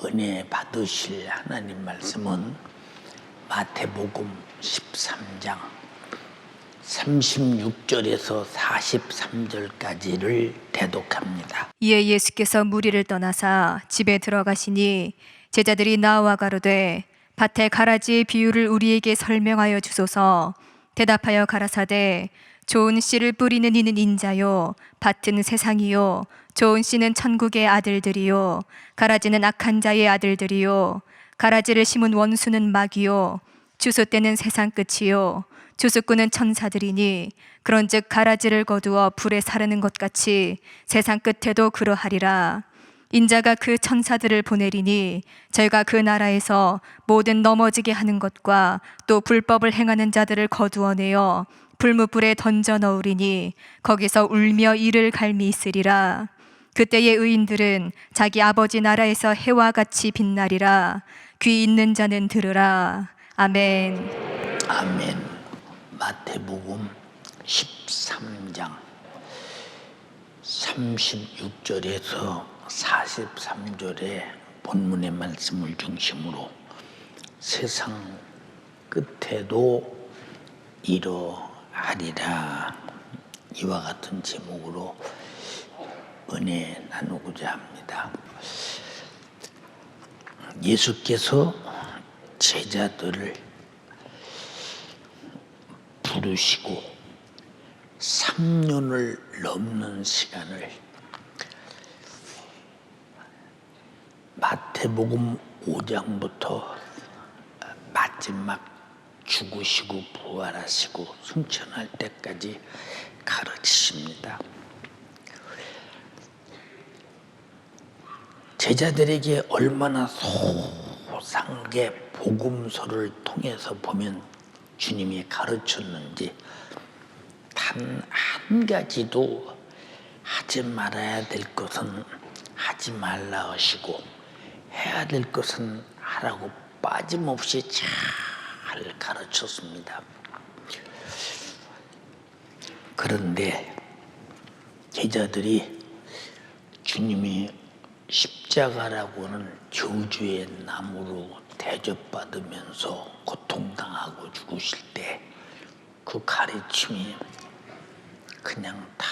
은혜 받으실 하나님 말씀은 마태복음 13장 36절에서 43절까지를 대독합니다. 이에 예수께서 무리를 떠나사 집에 들어가시니 제자들이 나와 가로되 밭에 가라지의 비유를 우리에게 설명하여 주소서. 대답하여 가라사대 좋은 씨를 뿌리는 이는 인자요 밭은 세상이요 좋은 씨는 천국의 아들들이요 가라지는 악한 자의 아들들이요 가라지를 심은 원수는 마귀요 주소 때는 세상 끝이요 주수꾼은 천사들이니 그런즉 가라지를 거두어 불에 사르는 것 같이 세상 끝에도 그러하리라. 인자가 그 천사들을 보내리니 저희가 그 나라에서 모든 넘어지게 하는 것과 또 불법을 행하는 자들을 거두어내어 불무불에 던져 넣으리니 거기서 울며 이를 갈미 있으리라. 그때의 의인들은 자기 아버지 나라에서 해와 같이 빛나리라. 귀 있는 자는 들으라. 아멘. 아멘. 마태복음 13장 36절에서 43절의 본문의 말씀을 중심으로 세상 끝에도 이러하리라, 이와 같은 제목으로 은혜 나누고자 합니다. 예수께서 제자들을 부르시고 3년을 넘는 시간을 마태복음 5장부터 마지막 죽으시고 부활하시고 승천할 때까지 가르치십니다. 제자들에게 얼마나 소상하게 복음서를 통해서 보면 주님이 가르쳤는지 단 한 가지도 하지 말아야 될 것은 하지 말라 하시고 해야 될 것은 하라고 빠짐없이 잘 가르쳤습니다. 그런데 제자들이 주님이 십자가라고 하는 저주의 나무로 대접받으면서 고통당하고 죽으실 때 그 가르침이 그냥 다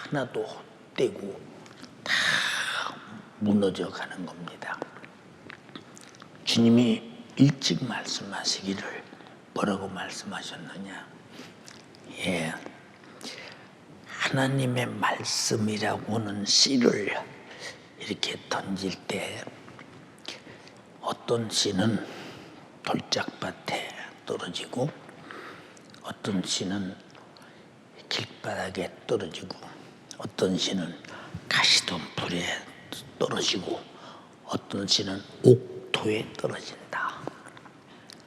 하나도 헛되고 다 무너져 가는 겁니다. 주님이 일찍 말씀하시기를 뭐라고 말씀하셨느냐? 하나님의 말씀이라고 하는 씨를 이렇게 던질 때 어떤 씨는 돌짝밭에 떨어지고 어떤 씨는 길바닥에 떨어지고 어떤 씨는 가시덤불에 떨어지고 어떤 씨는 옥토에 떨어진다.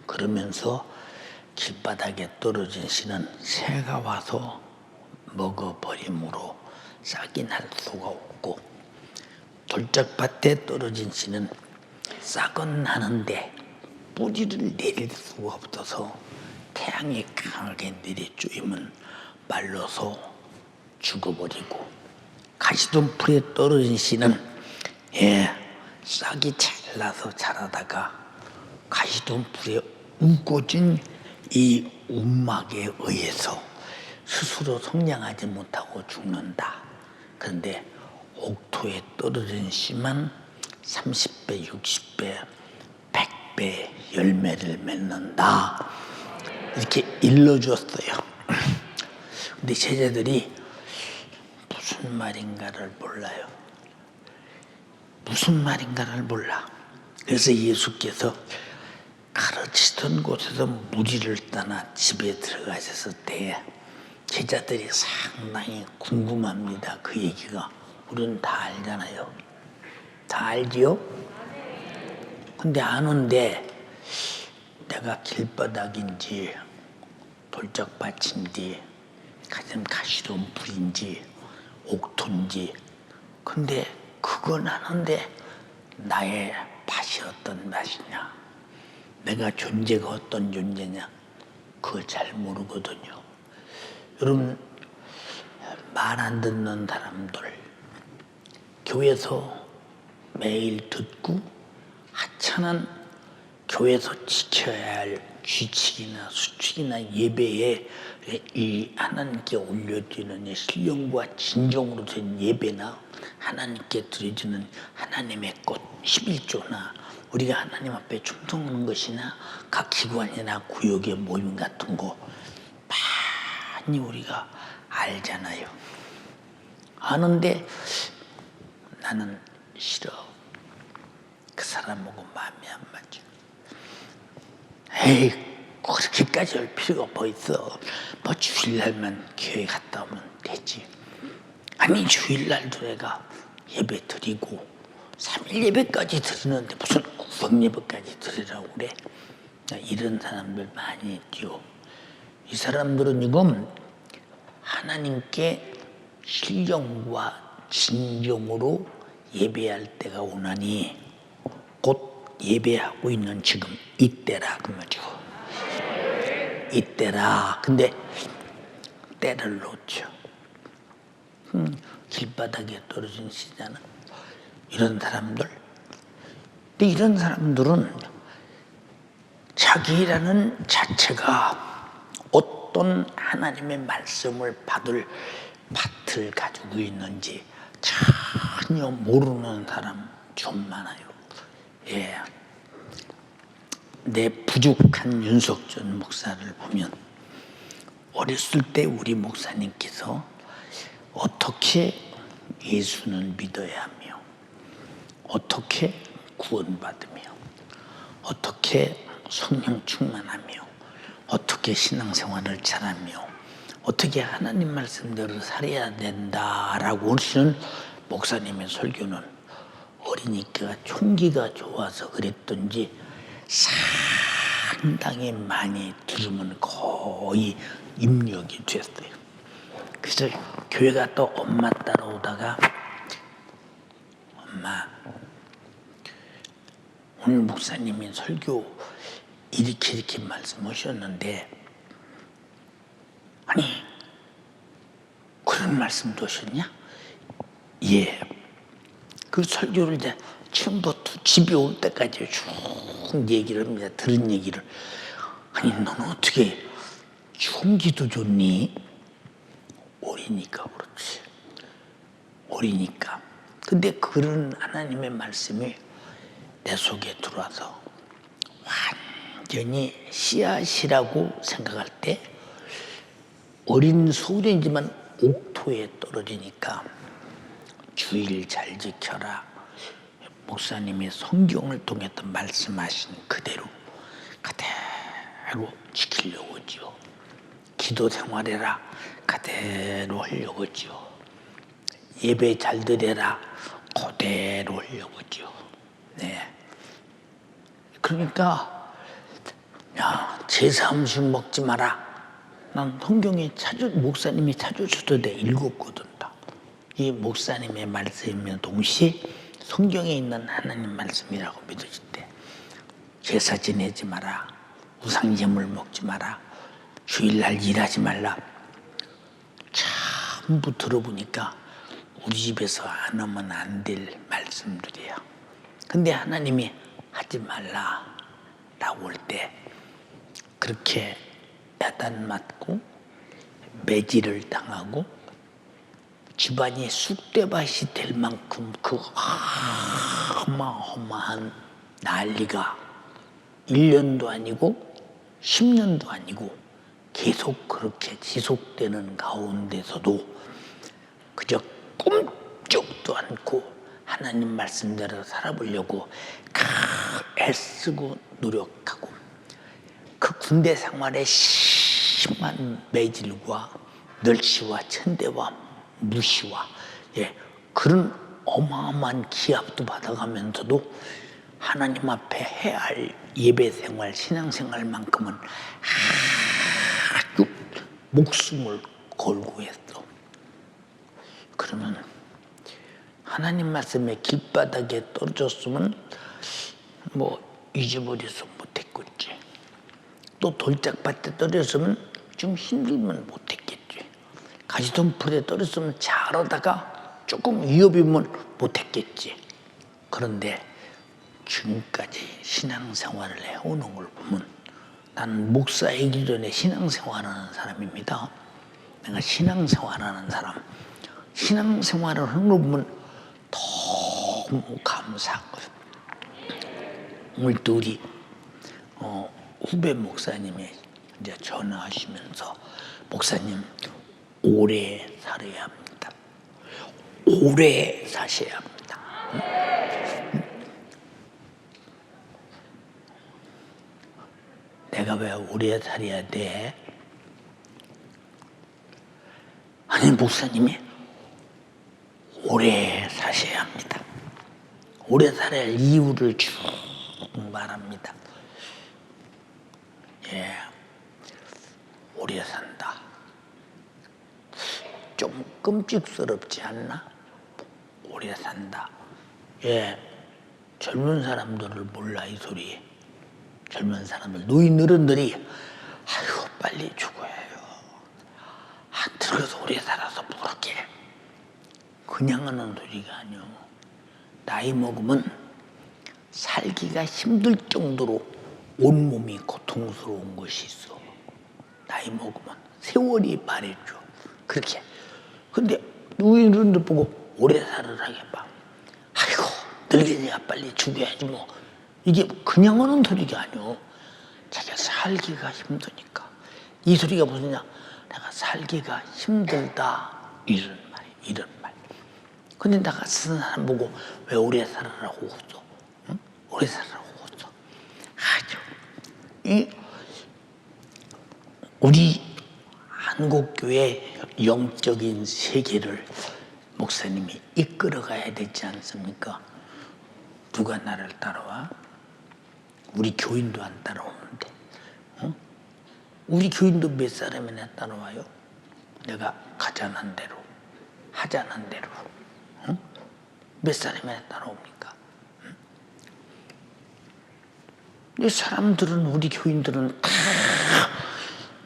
그러면서 길바닥에 떨어진 씨는 새가 와서 먹어버림으로 싹이 날 수가 없고 돌짝밭에 떨어진 씨는 싹은 나는데 뿌리를 내릴 수가 없어서 태양이 강하게 내리쬐으면 말라서 죽어버리고 가시덤불에 떨어진 씨는 싹이 잘 나서 자라다가 가시덤불에 우거진 이 움막에 의해서 스스로 성장하지 못하고 죽는다. 그런데 옥토에 떨어진 씨만 30배, 60배, 100배 열매를 맺는다. 이렇게 일러주었어요. 근데 제자들이 무슨 말인가를 몰라요. 무슨 말인가를 몰라. 그래서 예수께서 가르치던 곳에서 무리를 떠나 집에 들어가셨을 때 제자들이 상당히 궁금합니다. 그 얘기가. 우리는 다 알잖아요. 다 알지요? 근데 아는데 내가 길바닥인지 돌짝밭인지 가시덤불인지 옥토인지 근데 그건 아는데 나의 밭이 어떤 밭이냐, 내가 존재가 어떤 존재냐 그걸 잘 모르거든요. 여러분 말 안 듣는 사람들 교회에서 매일 듣고 하찮은 교회에서 지켜야 할 규칙이나 수칙이나 예배에 이 하나님께 올려드리는 신령과 진정으로 된 예배나 하나님께 드려지는 하나님의 것 11조나 우리가 하나님 앞에 충성하는 것이나 각 기관이나 구역의 모임 같은 거 많이 우리가 알잖아요. 아는데 나는 싫어. 그 사람하고 마음이 안 맞아. 에이, 그렇게까지 할 필요가 뭐 있어. 뭐 주일날만 교회 갔다 오면 되지. 아니 주일날도 내가 예배 드리고 3일 예배까지 드리는데 무슨 구성 예배까지 드리라고 그래. 이런 사람들 많이 있죠. 이 사람들은 지금 하나님께 신령과 진정으로 예배할 때가 오나니 곧 예배하고 있는 지금 이때라 그 말이죠. 이때라. 근데 때를 놓죠. 길바닥에 떨어진 시자는 이런 사람들. 근데 이런 사람들은 자기라는 자체가 어떤 하나님의 말씀을 받을 밭을 가지고 있는지 전혀 모르는 사람 좀 많아요. 예. 내 부족한 윤석전 목사를 보면 어렸을 때 우리 목사님께서 어떻게 예수는 믿어야 하며 어떻게 구원받으며 어떻게 성령 충만하며 어떻게 신앙생활을 잘하며 어떻게 하나님 말씀대로 살아야 된다라고 하시는 목사님의 설교는 어리니까 총기가 좋아서 그랬던지 상당히 많이 들으면 거의 입력이 됐어요. 그래서 교회가 또 엄마 따라오다가 엄마 오늘 목사님이 설교 이렇게 말씀하셨는데 아니 그런 말씀도 하셨냐? 예. 그 설교를 이제 처음부터 집에 올 때까지 쭉 얘기를 합니다. 들은 얘기를. 아니 너는 어떻게 총기도 좋니? 어리니까 그렇지. 어리니까. 근데 그런 하나님의 말씀이 내 속에 들어와서 완전히 씨앗이라고 생각할 때 어린 소년이지만 옥토에 떨어지니까 주일 잘 지켜라. 목사님이 성경을 통해서 말씀하신 그대로 지키려고 하죠. 기도 생활해라. 그대로 하려고 하죠. 예배 잘 드려라. 그대로 하려고 하죠. 네. 그러니까 야, 제사 음식 먹지 마라. 난 성경에 목사님이 찾아주셔도 돼 읽었거든. 이 목사님의 말씀이면 동시에 성경에 있는 하나님 말씀이라고 믿어질 때 제사 지내지 마라. 우상제물 먹지 마라. 주일날 일하지 말라. 전부 들어보니까 우리 집에서 안 하면 안 될 말씀들이에요. 근데 하나님이 하지 말라 라고 할 때 그렇게 야단 맞고 매질을 당하고 집안이 쑥대밭이 될 만큼 그 어마어마한 난리가 1년도 아니고 10년도 아니고 계속 그렇게 지속되는 가운데서도 그저 꿈쩍도 않고 하나님 말씀대로 살아보려고 애쓰고 노력하고 그 군대 생활의 심한 매질과 멸시와 천대와 무시와 그런 어마어마한 기합도 받아가면서도 하나님 앞에 해야 할 예배 생활, 신앙 생활만큼은 아주 목숨을 걸고 했어. 그러면 하나님 말씀에 길바닥에 떨어졌으면 뭐 잊어버려서 못했겠지. 또 돌짝밭에 떨어졌으면 좀 힘들면 못했겠지. 가시덤불에 떨어졌으면 잘하다가 조금 위협이면 못했겠지. 그런데 지금까지 신앙생활을 해오는 걸 보면 나는 목사이기 전에 신앙생활하는 사람입니다. 내가 신앙생활하는 사람, 신앙생활을 하는 걸 보면 너무 감사한 거예요. 오늘 또 우리 후배 목사님이 이제 전화하시면서 목사님 오래 살아야 합니다. 오래 사셔야 합니다. 내가 왜 오래 살아야 돼? 아니 목사님이 오래 사셔야 합니다. 오래 살아야 할 이유를 쭉 말합니다. 예, 오래 산다. 좀 끔찍스럽지 않나? 오래 산다. 예, 젊은 사람들을 몰라 이 소리. 젊은 사람들, 노인 어른들이 아이고 빨리 죽어야 해요. 안 들어서 오래 살아서 모르게. 그냥 하는 소리가 아니오. 나이 먹으면 살기가 힘들 정도로 온몸이 고통스러운 것이 있어. 나이 먹으면 세월이 말해줘. 그렇게. 근데 노인들 보고 오래 살으라고 해봐. 아이고 늙은이가 빨리 죽여야지 뭐. 이게 그냥 하는 소리가 아니오. 자기가 살기가 힘드니까. 이 소리가 무슨냐? 내가 살기가 힘들다 이런 말이야. 이런 말. 근데 내가 쓰는 사람 보고 왜 오래 살아라고 했어? 응? 오래 살아라고 했어. 아주 우리 한국교회 영적인 세계를 목사님이 이끌어가야 되지 않습니까? 누가 나를 따라와? 우리 교인도 안 따라오는데. 응? 우리 교인도 몇 사람이나 따라와요? 내가 가자는 대로, 하자는 대로. 응? 몇 사람이나 따라옵니까? 응? 이 사람들은, 우리 교인들은 다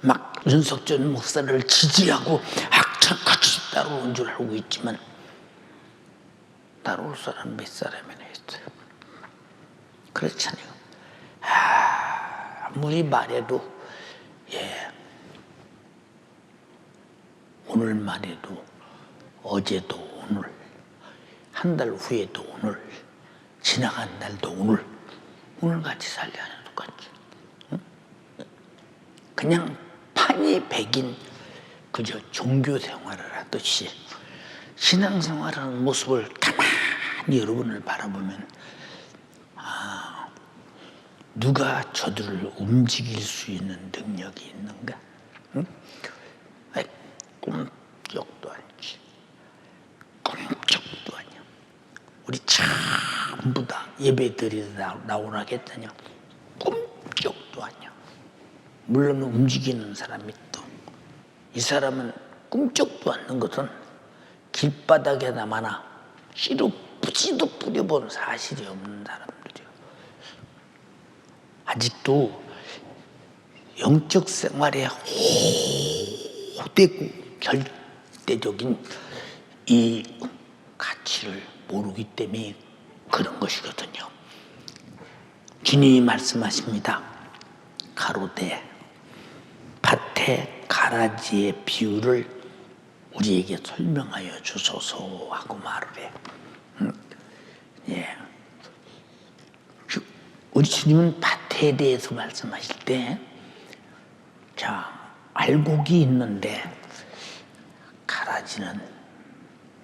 막 윤석전 목사를 지지하고 악착같이 따라온 줄 알고 있지만 따라올 사람 몇 사람이나 있어요. 그렇잖아요. 아무리 말해도, 예, 오늘 말해도, 어제도 오늘, 한 달 후에도 오늘, 지나간 날도 오늘, 오늘같이 살게 하는 똑같지. 응? 그냥 판이 백인 그저 종교 생활을 하듯이 신앙생활하는 모습을 가만히 여러분을 바라보면 누가 저들을 움직일 수 있는 능력이 있는가? 응? 아이, 꿈쩍도 않지. 꿈쩍도 아니야. 우리 전부 다 예배 드리다 나오라겠다냐? 꿈쩍도 아니야. 물론 움직이는 사람이 또 이 사람은 꿈쩍도 않는 것은 길바닥에나마나 씨도 뿌지도 뿌려본 사실이 없는 사람들이요. 아직도 영적 생활에 호되고 절대적인 이 가치를 모르기 때문에 그런 것이거든요. 주님이 말씀하십니다. 가로되 밭에 가라지의 비유를 우리에게 설명하여 주소서 하고 말을 해. 예. 우리 주님은 밭에 대해서 말씀하실 때, 자, 알곡이 있는데 가라지는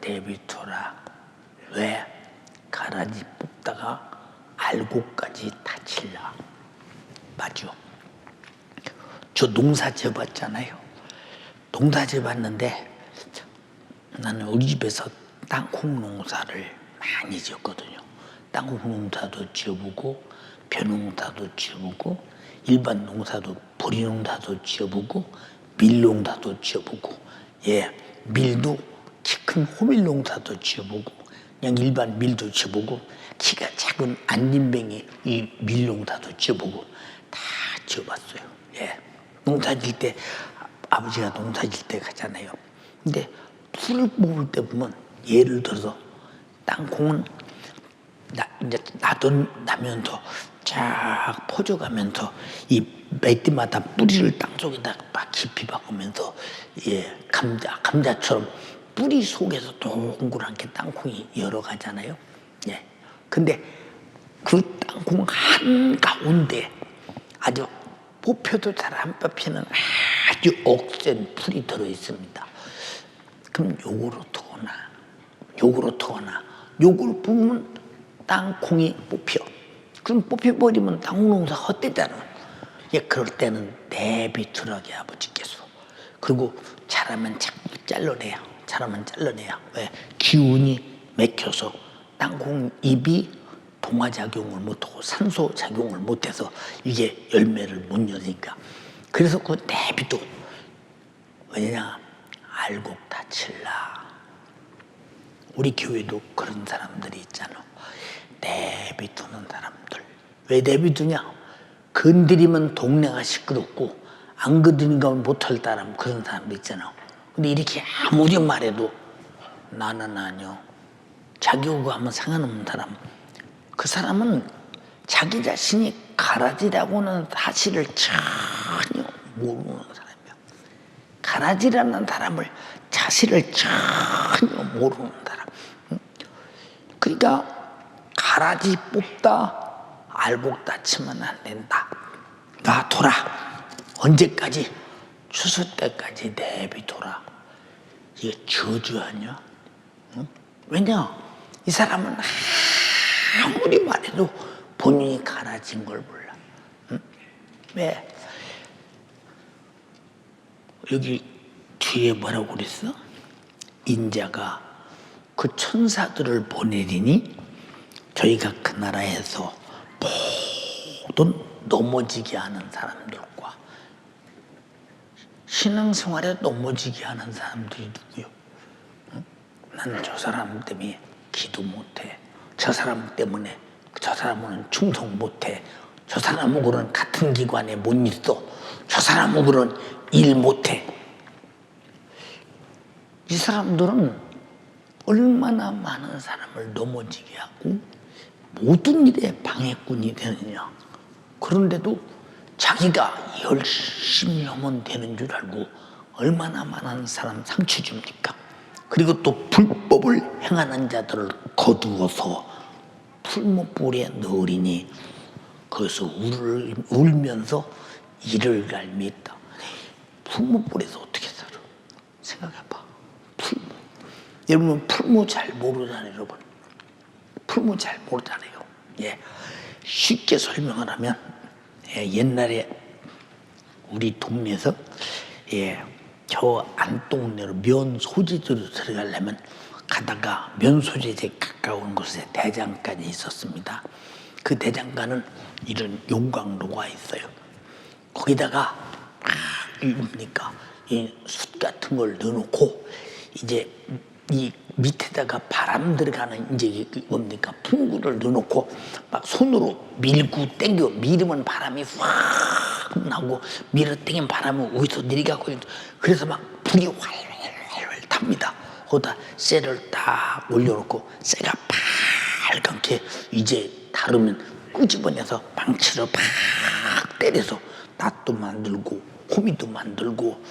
내비둬라. 왜? 가라지 뽑다가 알곡까지 다칠라. 맞죠? 저 농사 지어봤잖아요. 농사 지어봤는데 나는 우리 집에서 땅콩 농사를 많이 지었거든요. 땅콩 농사도 지어보고 벼농사도 지어보고 일반 농사도 보리 농사도 지어보고 밀 농사도 지어보고, 예, 밀도 키 큰 호밀 농사도 지어보고 그냥 일반 밀도 지어보고 키가 작은 안진뱅이 이 밀 농사도 지어보고 다 지어봤어요. 예, 농사 질 때 아버지가 농사 질 때 가잖아요. 근데 풀을 뽑을 때 보면 예를 들어서 땅콩은 이제 나면서 쫙 퍼져가면서 이 매띠마다 뿌리를 땅속에다 막 깊이 박으면서 감자처럼 뿌리 속에서 동그랗게 땅콩이 열어가잖아요. 근데 그 땅콩 한가운데 아주 뽑혀도 잘 안 뽑히는 아주 억센 풀이 들어있습니다. 그럼 요거로 요걸 보면 땅콩이 뽑혀. 그럼 뽑혀버리면 땅콩 농사 헛되잖아. 그럴 때는 내비두라게 아버지께서. 그리고 자라면 자꾸 잘라내요. 왜? 기운이 맥혀서 땅콩 잎이 동화작용을 못하고 산소작용을 못해서 이게 열매를 못 여니까. 그래서 그 내비도 왜냐? 알곡 다칠라. 우리 교회도 그런 사람들이 있잖아. 내비두는 사람들. 왜 내비두냐? 건드리면 동네가 시끄럽고 안 건드리면 못할 사람, 그런 사람도 있잖아. 근데 이렇게 아무리 말해도 나는 아니요. 자기하고 하면 상관없는 사람. 그 사람은 자기 자신이 가라지라고는 사실을 전혀 모르는 사람이야. 가라지라는 사람을 자신을 전혀 모르는 사람. 그러니까 가라지 뽑다 알곡 다치면 안 된다. 놔둬라. 언제까지? 추수 때까지 내비둬라. 이게 저주 아니야? 왜냐? 이 사람은 아무리 말해도 본인이 가라진 걸 몰라. 왜? 여기 뒤에 뭐라고 그랬어? 인자가 그 천사들을 보내리니 저희가 그 나라에서 모든 넘어지게 하는 사람들과 신앙생활에 넘어지게 하는 사람들이 누구요? 나는 저 사람 때문에 기도 못해. 저 사람 때문에 저 사람은 충성 못해. 저 사람하고는 같은 기관에 못 있어. 저 사람하고는 일 못해. 이 사람들은 얼마나 많은 사람을 넘어지게 하고 모든 일에 방해꾼이 되느냐. 그런데도 자기가 열심히 하면 되는 줄 알고 얼마나 많은 사람 상처 줍니까? 그리고 또 불법을 행하는 자들을 거두어서 풀무불에 넣으리니 거기서 울면서 이를 갈미했다. 풀무불에서 어떻게 살아? 생각해봐. 풀무. 여러분 풀무 잘 모르잖아요, 여러분. 풀무 잘 모르잖아요. 쉽게 설명을 하면 옛날에 우리 동네에서 저 안동네로 면 소지지로 들어가려면 가다가 면 소지지에 가까운 곳에 대장간이 있었습니다. 그 대장간은 이런 용광로가 있어요. 거기다가 뭡니까 이 숯 같은 걸 넣어놓고 이제 이 밑에다가 바람 들어가는 이제 뭡니까 풍구를 넣어놓고 막 손으로 밀고 당겨 밀으면 바람이 확 나고 밀어 당기면 바람이 어디서 내려가고 그래서 막 불이 활활활 탑니다. 거기다 쇠를 딱 올려놓고 쇠가 빨갛게 이제 다루면 끄집어내서 망치로 팍 때려서 낫도 만들고 호미도 만들고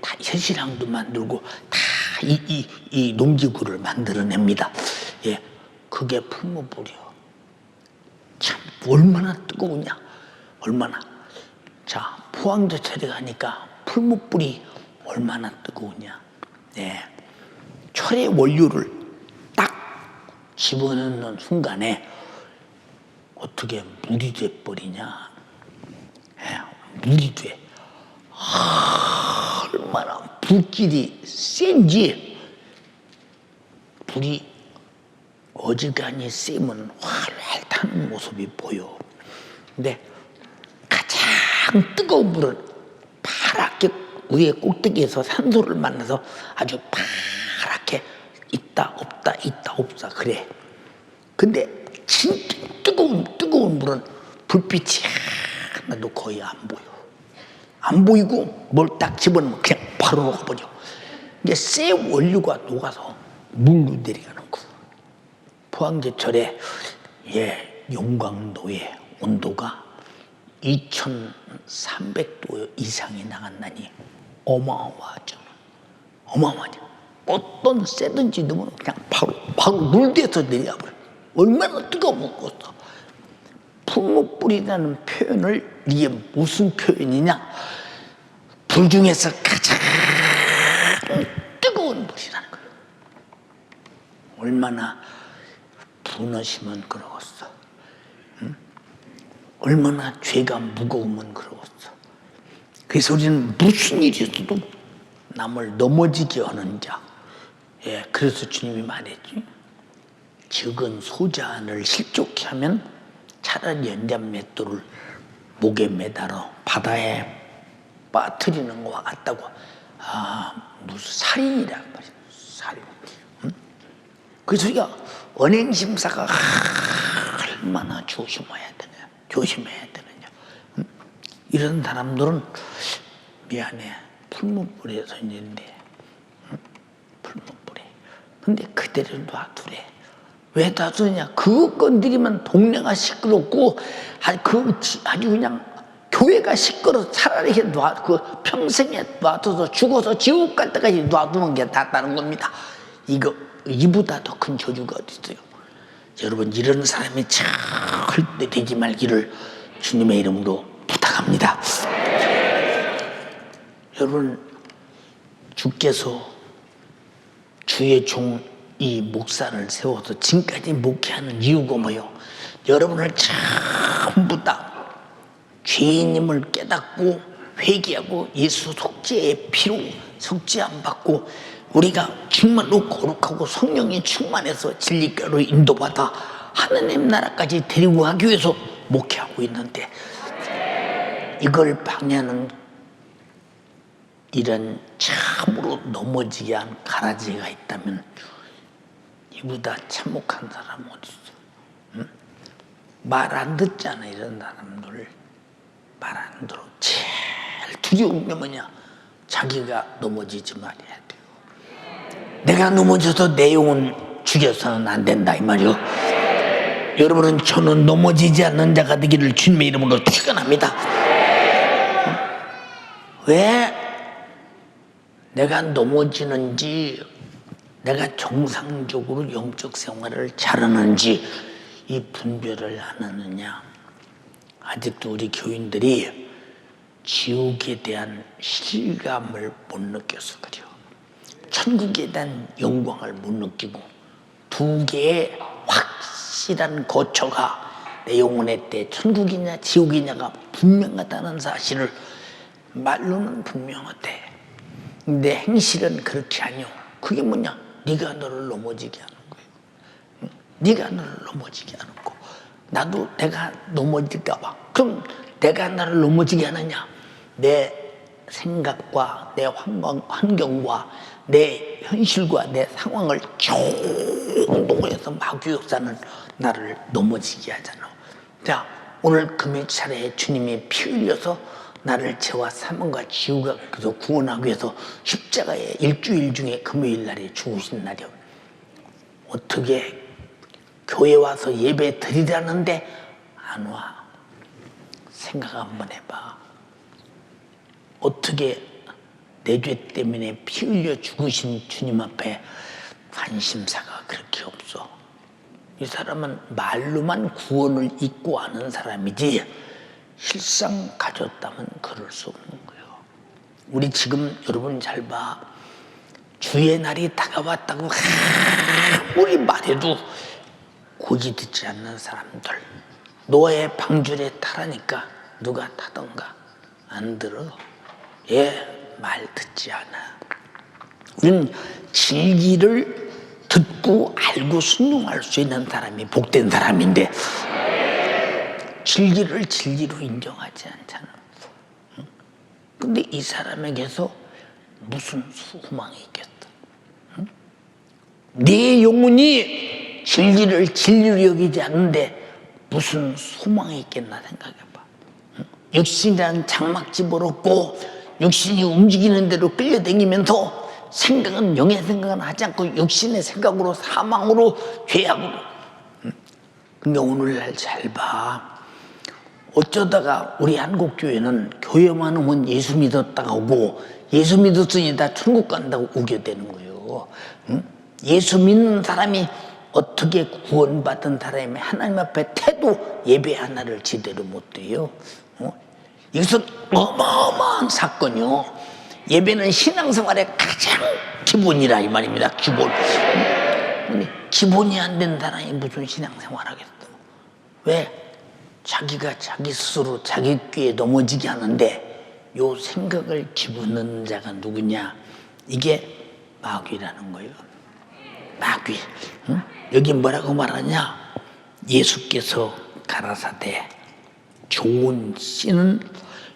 다 현실랑도 만들고 다 이 농기구를 만들어냅니다. 그게 풀무불이요. 참 얼마나 뜨거우냐. 얼마나. 자 포항제철에 가니까 풀무불이 얼마나 뜨거우냐. 철의 원료를 딱 집어넣는 순간에 어떻게 물이 돼버리냐. 물이 돼. 얼마나 불길이 센지. 불이 어지간히 세면 활활 타는 모습이 보여. 근데 가장 뜨거운 불은 파랗게 위에 꼭대기에서 산소를 만나서 아주 파랗게 있다 없다 있다 없다 그래. 근데 진짜 뜨거운 불은 불빛이 하나도 거의 안 보여. 안 보이고 뭘 딱 집어넣으면 그냥 바로 녹아버려. 이게 쇠 원료가 녹아서 물로 내려가는 거. 포항제철에 용광도의 온도가 2300도 이상이 나간다니 어마어마하죠. 어마어마하죠. 어떤 쇠든지 넣으면 그냥 바로 물대서 내려버려. 얼마나 뜨거웠겠어. 풀무불이라는 표현을 이게 무슨 표현이냐? 불 중에서 가장 뜨거운 불이라는 거예요. 얼마나 분하시면 그러겠어. 응? 얼마나 죄가 무거우면 그러겠어. 그래서 우리는 무슨 일이 있어도 남을 넘어지게 하는 자. 그래서 주님이 말했지. 적은 소자안을 실족케 하면 차라리 연장 맷돌을 목에 매달아 바다에 빠뜨리는 것과 같다고. 무슨 살인이란 말이야. 살인. 응? 그래서 우리가 언행심사가 얼마나 조심해야 되냐. 응? 이런 사람들은 미안해. 풀무불에 서 있는데, 응? 풀무불에. 근데 그대로 놔두래. 왜 놔두냐? 그거 건드리면 동네가 시끄럽고, 아주 그냥 교회가 시끄러워. 차라리 평생에 놔둬서 죽어서 지옥 갈 때까지 놔두는 게 낫다는 겁니다. 이보다 더 큰 저주가 어디 있어요? 여러분, 이런 사람이 절대 되지 말기를 주님의 이름으로 부탁합니다. 여러분, 주께서 주의 종 이 목사를 세워서 지금까지 목회하는 이유가 뭐예요? 여러분을 전부 다 죄인임을 깨닫고 회개하고 예수 속죄의 피로 속죄 안 받고 우리가 정말로 거룩하고 성령이 충만해서 진리가로 인도받아 하나님 나라까지 데리고 가기 위해서 목회하고 있는데, 이걸 방해하는 이런 참으로 넘어지게 한 가라지가 있다면 이보다 참혹한 사람 어디 있어? 응? 말 안 듣잖아. 이런 사람들 말 안 들어. 제일 두려운 게 뭐냐? 자기가 넘어지지 말아야 돼요. 내가 넘어져서 내 영혼 죽여서는 안 된다 이 말이요. 여러분은 저는 넘어지지 않는 자가 되기를 주님의 이름으로 축원합니다. 왜 내가 넘어지는지, 내가 정상적으로 영적 생활을 잘하는지 이 분별을 안 하느냐? 아직도 우리 교인들이 지옥에 대한 실감을 못 느껴서 그래요. 천국에 대한 영광을 못 느끼고 두 개의 확실한 거처가 내 영혼의 때 천국이냐 지옥이냐가 분명하다는 사실을 말로는 분명하대. 근데 행실은 그렇게 아니오. 그게 뭐냐? 네가 너를 넘어지게 하는 거예요. 네가 너를 넘어지게 하는 거. 나도 내가 넘어질까 봐. 그럼 내가 나를 넘어지게 하느냐? 내 생각과 내 환경과 내 현실과 내 상황을 총동원해서 마귀 역사는 나를 넘어지게 하잖아. 자, 오늘 금요 차례에 주님이 피 흘려서 나를 죄와 사망과 지옥에서 구원하기 위해서 십자가에 일주일 중에 금요일 날에 죽으신 날이요. 어떻게 교회 와서 예배 드리라는데 안 와? 생각 한번 해봐. 어떻게 내 죄 때문에 피 흘려 죽으신 주님 앞에 관심사가 그렇게 없어? 이 사람은 말로만 구원을 잊고 아는 사람이지 실상 가졌다면 그럴 수 없는 거예요. 우리 지금 여러분 잘 봐. 주의 날이 다가왔다고 아무리 말해도 고기 듣지 않는 사람들. 노아의 방주에 타라니까 누가 타던가 안 들어. 말 듣지 않아. 우리는 진리를 듣고 알고 순종할 수 있는 사람이 복된 사람인데 진리를 진리로 인정하지 않잖아. 근데 이 사람에게서 무슨 소망이 있겠어? 네 영혼이 진리를 진리로 여기지 않는데 무슨 소망이 있겠나 생각해봐. 육신이라는 장막 집어넣고 육신이 움직이는 대로 끌려다니면서 생각은 영의 생각은 하지 않고 육신의 생각으로 사망으로 죄악으로 그러니까 오늘날 잘 봐. 어쩌다가 우리 한국교회는 교회만 오면 예수 믿었다가 오고 예수 믿었으니 다 천국 간다고 우겨대는 거예요. 응? 예수 믿는 사람이 어떻게 구원받은 사람이 하나님 앞에 태도 예배 하나를 제대로 못 드려요. 이것은 어마어마한 사건이요. 예배는 신앙생활의 가장 기본이라 이 말입니다. 기본. 기본이 안 된 사람이 무슨 신앙생활 하겠어? 왜? 자기가 자기 스스로 자기 꾀에 넘어지게 하는데 요 생각을 집어넣는 자가 누구냐? 이게 마귀라는 거예요. 마귀. 응? 여기 뭐라고 말하냐? 예수께서 가라사대 좋은 씨는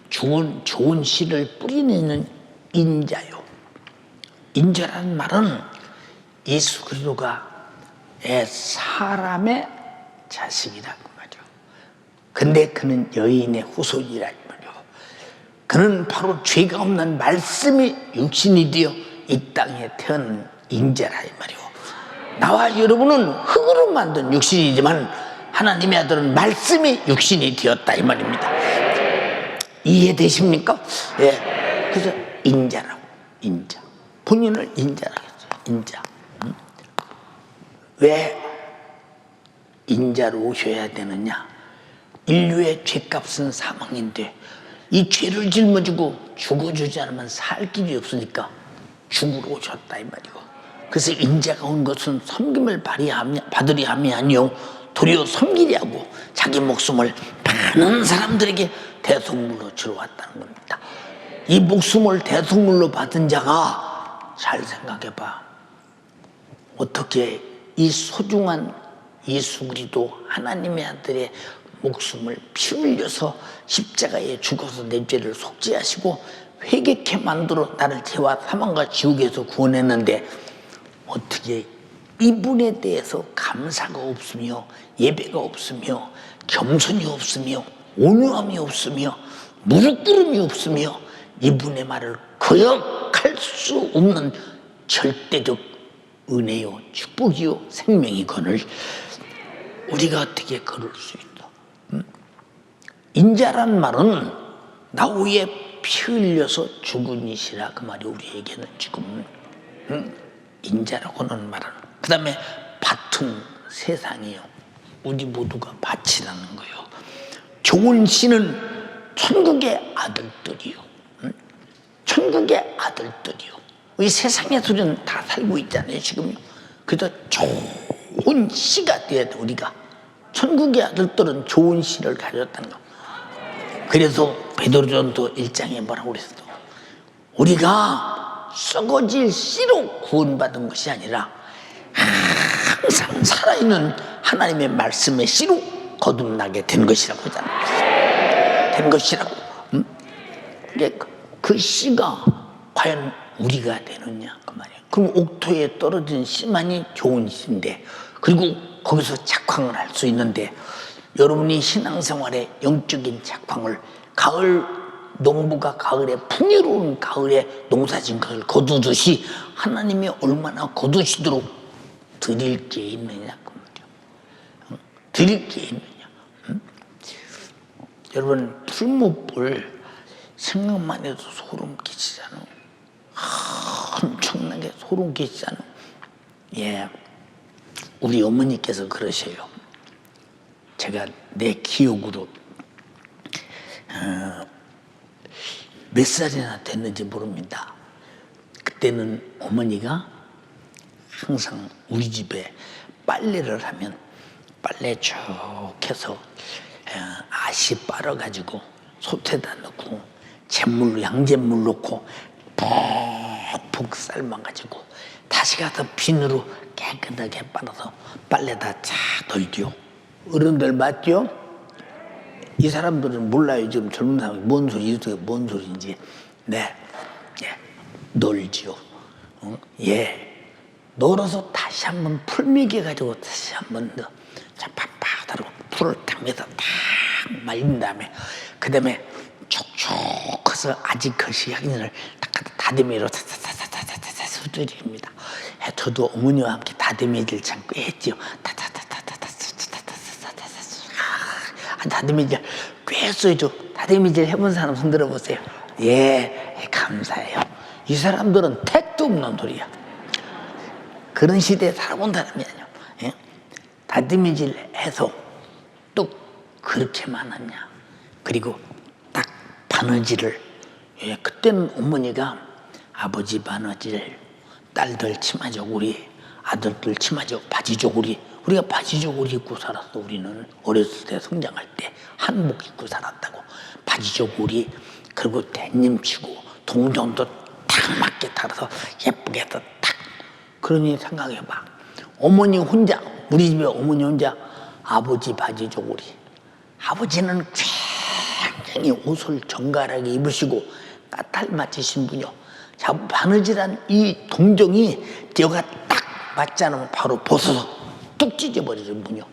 좋은 씨를 뿌리는 인자요. 인자라는 말은 예수 그리스도가 사람의 자식이라고 말이죠. 근데 그는 여인의 후손이라 말이죠. 그는 바로 죄가 없는 말씀이 육신이 되어 이 땅에 태어난 인자라 이 말이요. 나와 여러분은 흙으로 만든 육신이지만 하나님의 아들은 말씀이 육신이 되었다 이 말입니다. 이해되십니까? 예. 그래서 인자라고, 인자. 본인을 인자라고 했어요. 인자. 왜 인자로 오셔야 되느냐? 인류의 죄값은 사망인데 이 죄를 짊어지고 죽어주지 않으면 살 길이 없으니까 죽으러 오셨다 이 말이고. 그래서 인자가 온 것은 섬김을 받으리 함이 아니요 도리어 섬기리 하고 자기 목숨을 많은 사람들에게 대속물로 주러 왔다는 겁니다. 이 목숨을 대속물로 받은 자가 잘 생각해봐. 어떻게 이 소중한 예수 그리스도 하나님의 아들의 목숨을 피 흘려서 십자가에 죽어서 내 죄를 속죄하시고 회개케 만들어 나를 죄와 사망과 지옥에서 구원했는데 어떻게 이분에 대해서 감사가 없으며 예배가 없으며 겸손이 없으며 온유함이 없으며 무릎 꿇음이 없으며 이분의 말을 거역할 수 없는 절대적 은혜요 축복이요 생명이거늘 우리가 어떻게 그럴 수 있다? 인자란 말은 나 위에 피 흘려서 죽은 이시라 그 말이 우리에게는 지금 인자라고는 말하는. 그 다음에 밭은 세상이요. 우리 모두가 밭이라는 거예요. 좋은 씨는 천국의 아들들이요. 천국의 아들들이요. 이 세상에서는 다 살고 있잖아요 지금. 그래서 좋은 씨가 돼야 돼. 우리가 천국의 아들들은 좋은 씨를 가졌다는 거. 그래서 베드로전서 1장에 뭐라고 그랬어? 우리가 썩어질 씨로 구원받은 것이 아니라 항상 살아있는 하나님의 말씀의 씨로 거듭나게 된 것이라고 하잖아요. 된 것이라고. 그 씨가 과연 우리가 되느냐 그 말이에요. 그럼 옥토에 떨어진 씨만이 좋은 씨인데 그리고 거기서 작황을 할 수 있는데 여러분이 신앙생활의 영적인 작황을 가을 농부가 가을에 풍요로운 가을에 농사진 것을 거두듯이 하나님이 얼마나 거두시도록 드릴 게 있느냐 그 말이에요. 드릴 게 있느냐. 여러분 풀무불 생각만 해도 소름 끼치잖아요. 엄청나게 소름 끼치잖아요. 예, 우리 어머니께서 그러셔요. 제가 내 기억으로 몇 살이나 됐는지 모릅니다. 그때는 어머니가 항상 우리 집에 빨래를 하면 빨래 쭉 해서 아시 빨아가지고 솥에다 넣고 잿물로 양잿물 넣고 푹푹 삶아가지고 다시 가서 비누로 깨끗하게 빨아서 빨래다 쫙 널죠. 어른들 맞죠? 이 사람들은 몰라요. 지금 젊은 사람이 뭔 소리인지. 네, 예, 널지요. 예, 널어서 다시 한번 풀미게 가지고 다시 한번 더 팍팍하다고 풀을 탁면서 탁 말린 다음에 그 다음에 촉촉해서 아직 그 향을 다듬이로 타타타타타타타 수두립니다. 저도 어머니와 함께 다듬이질 참고 했지요. 타타타타타타타타타타타 다리미질 꽤 써야죠. 다리미질 해본 사람 손 들어보세요. 예, 감사해요. 이 사람들은 택도 없는 소리야. 그런 시대에 살아본 사람이 아니야. 예? 다리미질 해서 또 그렇게 많았냐. 그리고 딱 바느질을, 예, 그때는 어머니가 아버지 바느질, 딸들 치마저고리, 아들들 치마저 바지저고리, 우리가 바지저고리 입고 살았어. 우리는 어렸을 때 성장할 때 한복 입고 살았다고. 바지저고리, 그리고 대님치고 동전도 딱 맞게 달아서 예쁘게 해서 딱. 그러니 생각해봐. 어머니 혼자, 우리 집에 어머니 혼자 아버지 바지저고리. 아버지는 굉장히 옷을 정갈하게 입으시고 까탈 맞으신 분이요. 자, 바느질한 이 동정이 뼈가 딱 맞지 않으면 바로 벗어서 뚝 찢어버리는 분이요.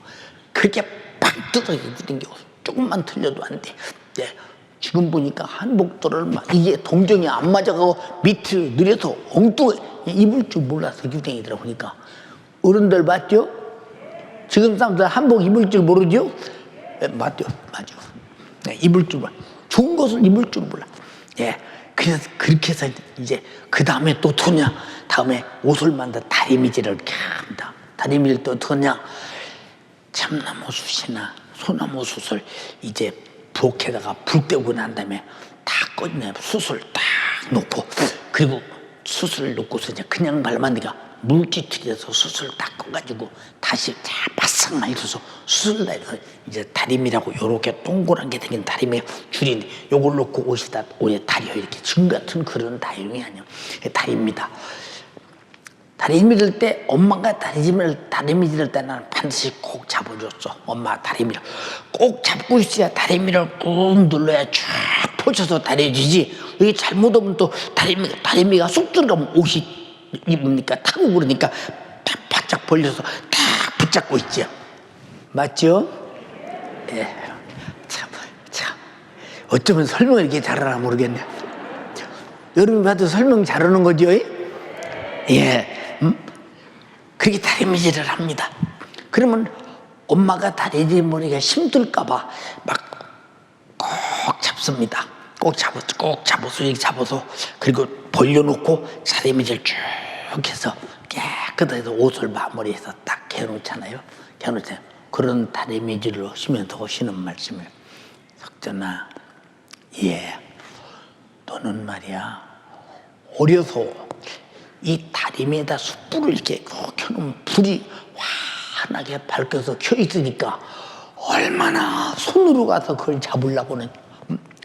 그렇게 팍 뜯어 입고 댕겨. 조금만 틀려도 안 돼. 네. 지금 보니까 한복들을 막 이게 동정이 안 맞아가고 밑으로 느려서 엉뚱해. 입을 줄 몰라서 입고 댕기더라 보니까. 어른들 맞죠? 지금 사람들 한복 입을 줄 모르죠? 네, 맞죠? 맞죠. 네, 입을 줄 몰라. 좋은 것을 입을 줄 몰라. 예. 그래서 그렇게 해서 이제 그 다음에 또 어떠냐? 다음에 옷을 만들 다리미질을 이렇게 합니다. 다리미질 또 어떠냐? 참나무 숯이나 소나무 숯을 이제 부엌에다가 불 떼고 난 다음에 다 꺼내 숯을 딱 놓고, 그리고 숯을 놓고서 이제 그냥 발만니까 물기틀에서 숯을 딱 꺼가지고 다시 다 바싹 말려서 숯을 내서 이제 다리미라고 요렇게 동그란 게 생긴 다리미 줄인데 요걸 놓고 옷에 다리요. 이렇게 지금 같은 그런 다리미 아니야. 다리입니다. 다리미를 때 엄마가 다리미를 때 나는 반드시 꼭 잡아줬어. 엄마 다리미를 꼭 잡고 있어야 다리미를 꾹 눌러야 쫙 펼쳐서 다려주지. 이게 잘못하면 또 다리미가 쑥 들어가면 옷이 입으니까 타고 그러니까 바짝 벌려서 딱 붙잡고 있죠. 맞죠? 예. 참. 어쩌면 설명을 이렇게 잘하나 모르겠네. 여러분이 봐도 설명 잘하는 거죠? 예. 그렇게 다리미질을 합니다. 그러면 엄마가 다리미머리가 힘들까봐 막 꼭 잡습니다. 꼭 잡아서 이렇게 잡아서 그리고 벌려놓고 다리미질 쭉 해서 깨끗하게 옷을 마무리해서 딱 개놓잖아요. 그런 다리미질을 하시면서 하시는 말씀을, 석전아, 예, 너는 말이야 어려서 이 다리미에다 숯불을 이렇게 켜놓으면 불이 환하게 밝혀서 켜 있으니까 얼마나 손으로 가서 그걸 잡으려고는,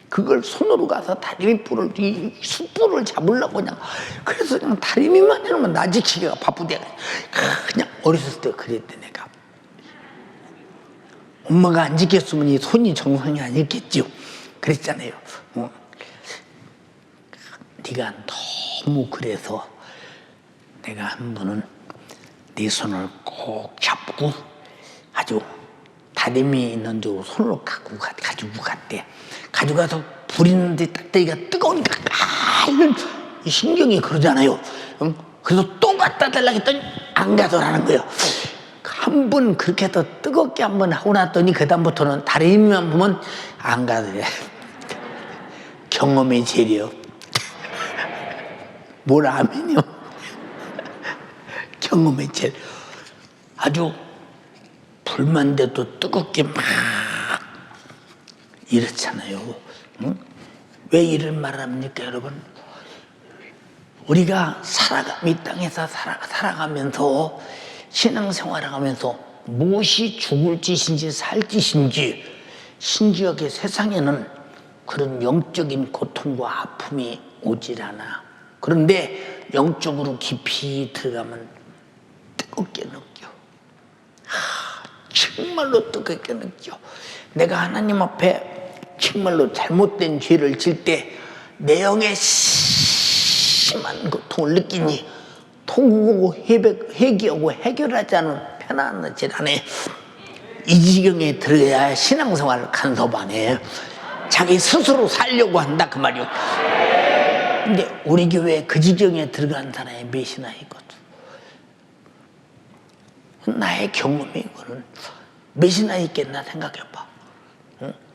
그걸 손으로 가서 다리미불을, 이 숯불을 잡으려고 그냥, 그래서 그냥 다리미만 해놓으면 나지키기가 바쁘대. 그냥 어렸을 때 그랬대. 내가 엄마가 안 지켰으면 이 손이 정상이 아니었겠죠. 그랬잖아요. 네가 너무 그래서 내가 한 번은 네 손을 꼭 잡고 아주 다리미 있는 쪽으로 손으로 가지고 갔대. 가져가서 불 있는데 딱대기가 뜨거우니까 이런 신경이 그러잖아요. 그래서 또 갖다 달라고 했더니 안 가더라는 거예요. 한 번 그렇게 해서 뜨겁게 한 번 하고 났더니 그 다음부터는 다리미만 보면 안 가더래. 경험의 재료. 뭐라 하면요. 경험의 재료. 아주 불만 돼도 뜨겁게 막 이렇잖아요. 응? 왜 이런 말을 합니까, 여러분? 우리가 이 땅에서 살아가면서 신앙생활을 하면서 무엇이 죽을 짓인지 살 짓인지, 심지어게 세상에는 그런 영적인 고통과 아픔이 오질 않아. 그런데 영적으로 깊이 들어가면 뜨겁게 느껴. 정말로 뜨겁게 느껴. 내가 하나님 앞에 정말로 잘못된 죄를 질 때 내 영에 심한 고통을 느끼니 통곡하고 회개하고 해결하지 않은 편안하지 않아. 이 지경에 들어야 신앙생활을 간섭 안 해. 자기 스스로 살려고 한다 그 말이요. 근데 우리 교회에 그 지경에 들어간 사람이 몇이나 있거든. 나의 경험이 이거는 몇이나 있겠나 생각해봐.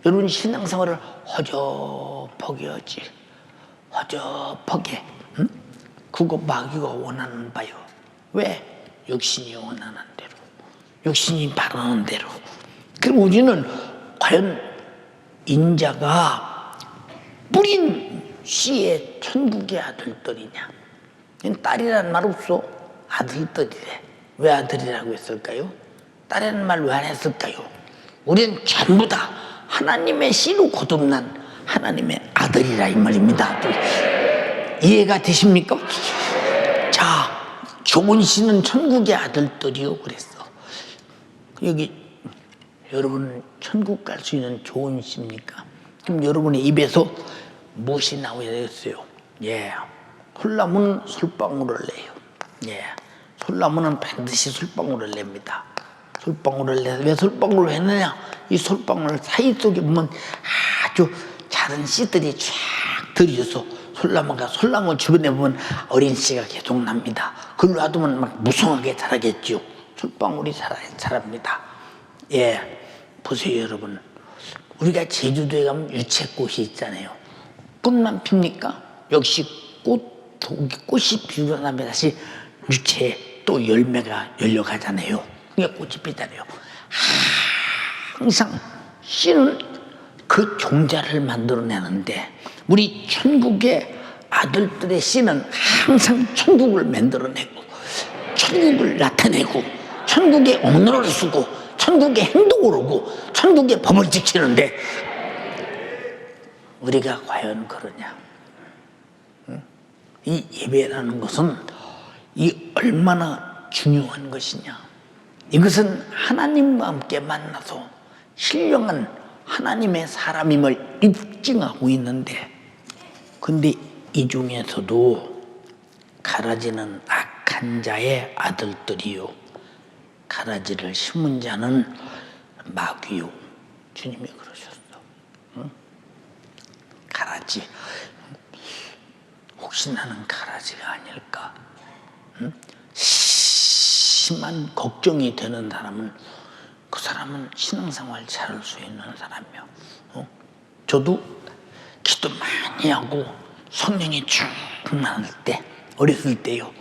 여러분 신앙생활을 허접하게 하지. 허접하게. 응? 그거 마귀가 원하는 바요. 왜? 육신이 원하는 대로. 육신이 바라는 대로. 그럼 우리는 과연 인자가 뿌린 씨의 천국의 아들들이냐? 딸이라는 말 없어. 아들들이래. 왜 아들이라고 했을까요? 딸이라는 말 왜 안 했을까요? 우리는 전부 다 하나님의 씨로 거듭난 하나님의 아들이라 이 말입니다. 이해가 되십니까? 자, 좋은 씨는 천국의 아들들이요 그랬어. 여기 여러분 천국 갈 수 있는 좋은 씨입니까? 그럼 여러분의 입에서 무엇이 나와야 되겠어요? 예, 솔나무는 솔방울을 내요. 예, 솔나무는 반드시 솔방울을 냅니다. 솔방울을 내서 왜 솔방울을 했느냐? 이 솔방울 사이 속에 보면 아주 작은 씨들이 쫙 들여서 솔나무 주변에 보면 어린 씨가 계속 납니다. 그걸 놔두면 막 무성하게 자라겠죠. 솔방울이 자랍니다. 예, 보세요 여러분. 우리가 제주도에 가면 유채꽃이 있잖아요. 꽃만 핍니까? 역시 꽃이 피우고 나면 다시 유채 또 열매가 열려가잖아요. 그러니까 꽃이 피잖아요. 항상 씨는 그 종자를 만들어내는데 우리 천국의 아들들의 씨는 항상 천국을 만들어내고 천국을 나타내고 천국의 언어를 쓰고 천국의 행동을 하고 천국의 법을 지키는데 우리가 과연 그러냐? 이 예배라는 것은 이 얼마나 중요한 것이냐? 이것은 하나님과 함께 만나서 신령한 하나님의 사람임을 입증하고 있는데, 근데 이 중에서도 가라지는 악한 자의 아들들이요 가라지를 심은 자는 마귀요. 주님이 그러셨어. 응? 가라지. 혹시 나는 가라지가 아닐까? 응? 심한 걱정이 되는 사람은 그 사람은 신앙생활 잘할 수 있는 사람이요. 저도 기도 많이 하고 성령이 충만할 때, 어렸을 때요.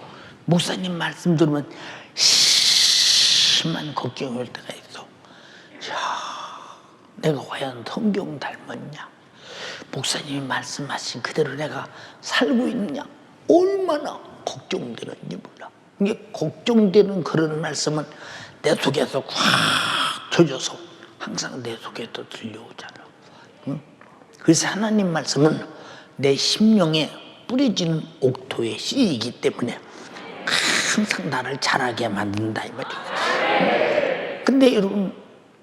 목사님 말씀 들으면 심한 걱정이 올 때가 있어. 야, 내가 과연 성경 닮았냐? 목사님이 말씀하신 그대로 내가 살고 있느냐? 얼마나 걱정되는지 몰라. 이게 걱정되는 그런 말씀은 내 속에서 꽉 젖어서 항상 내 속에도 들려오잖아. 응? 그래서 하나님 말씀은 내 심령에 뿌려지는 옥토의 씨이기 때문에 항상 나를 자라게 만든다 이 말이에요. 근데 여러분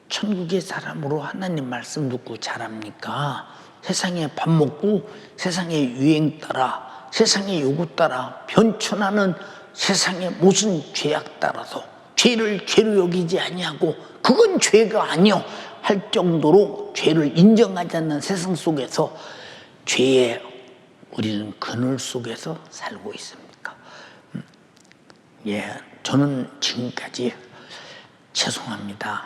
천국의 사람으로 하나님 말씀 듣고 자랍니까? 세상에 밥 먹고 세상의 유행 따라 세상의 요구 따라 변천하는 세상의 무슨 죄악 따라서 죄를 죄로 여기지 아니하고 그건 죄가 아니요 할 정도로 죄를 인정하지 않는 세상 속에서 죄의 우리는 그늘 속에서 살고 있습니까? 예, 저는 지금까지 죄송합니다.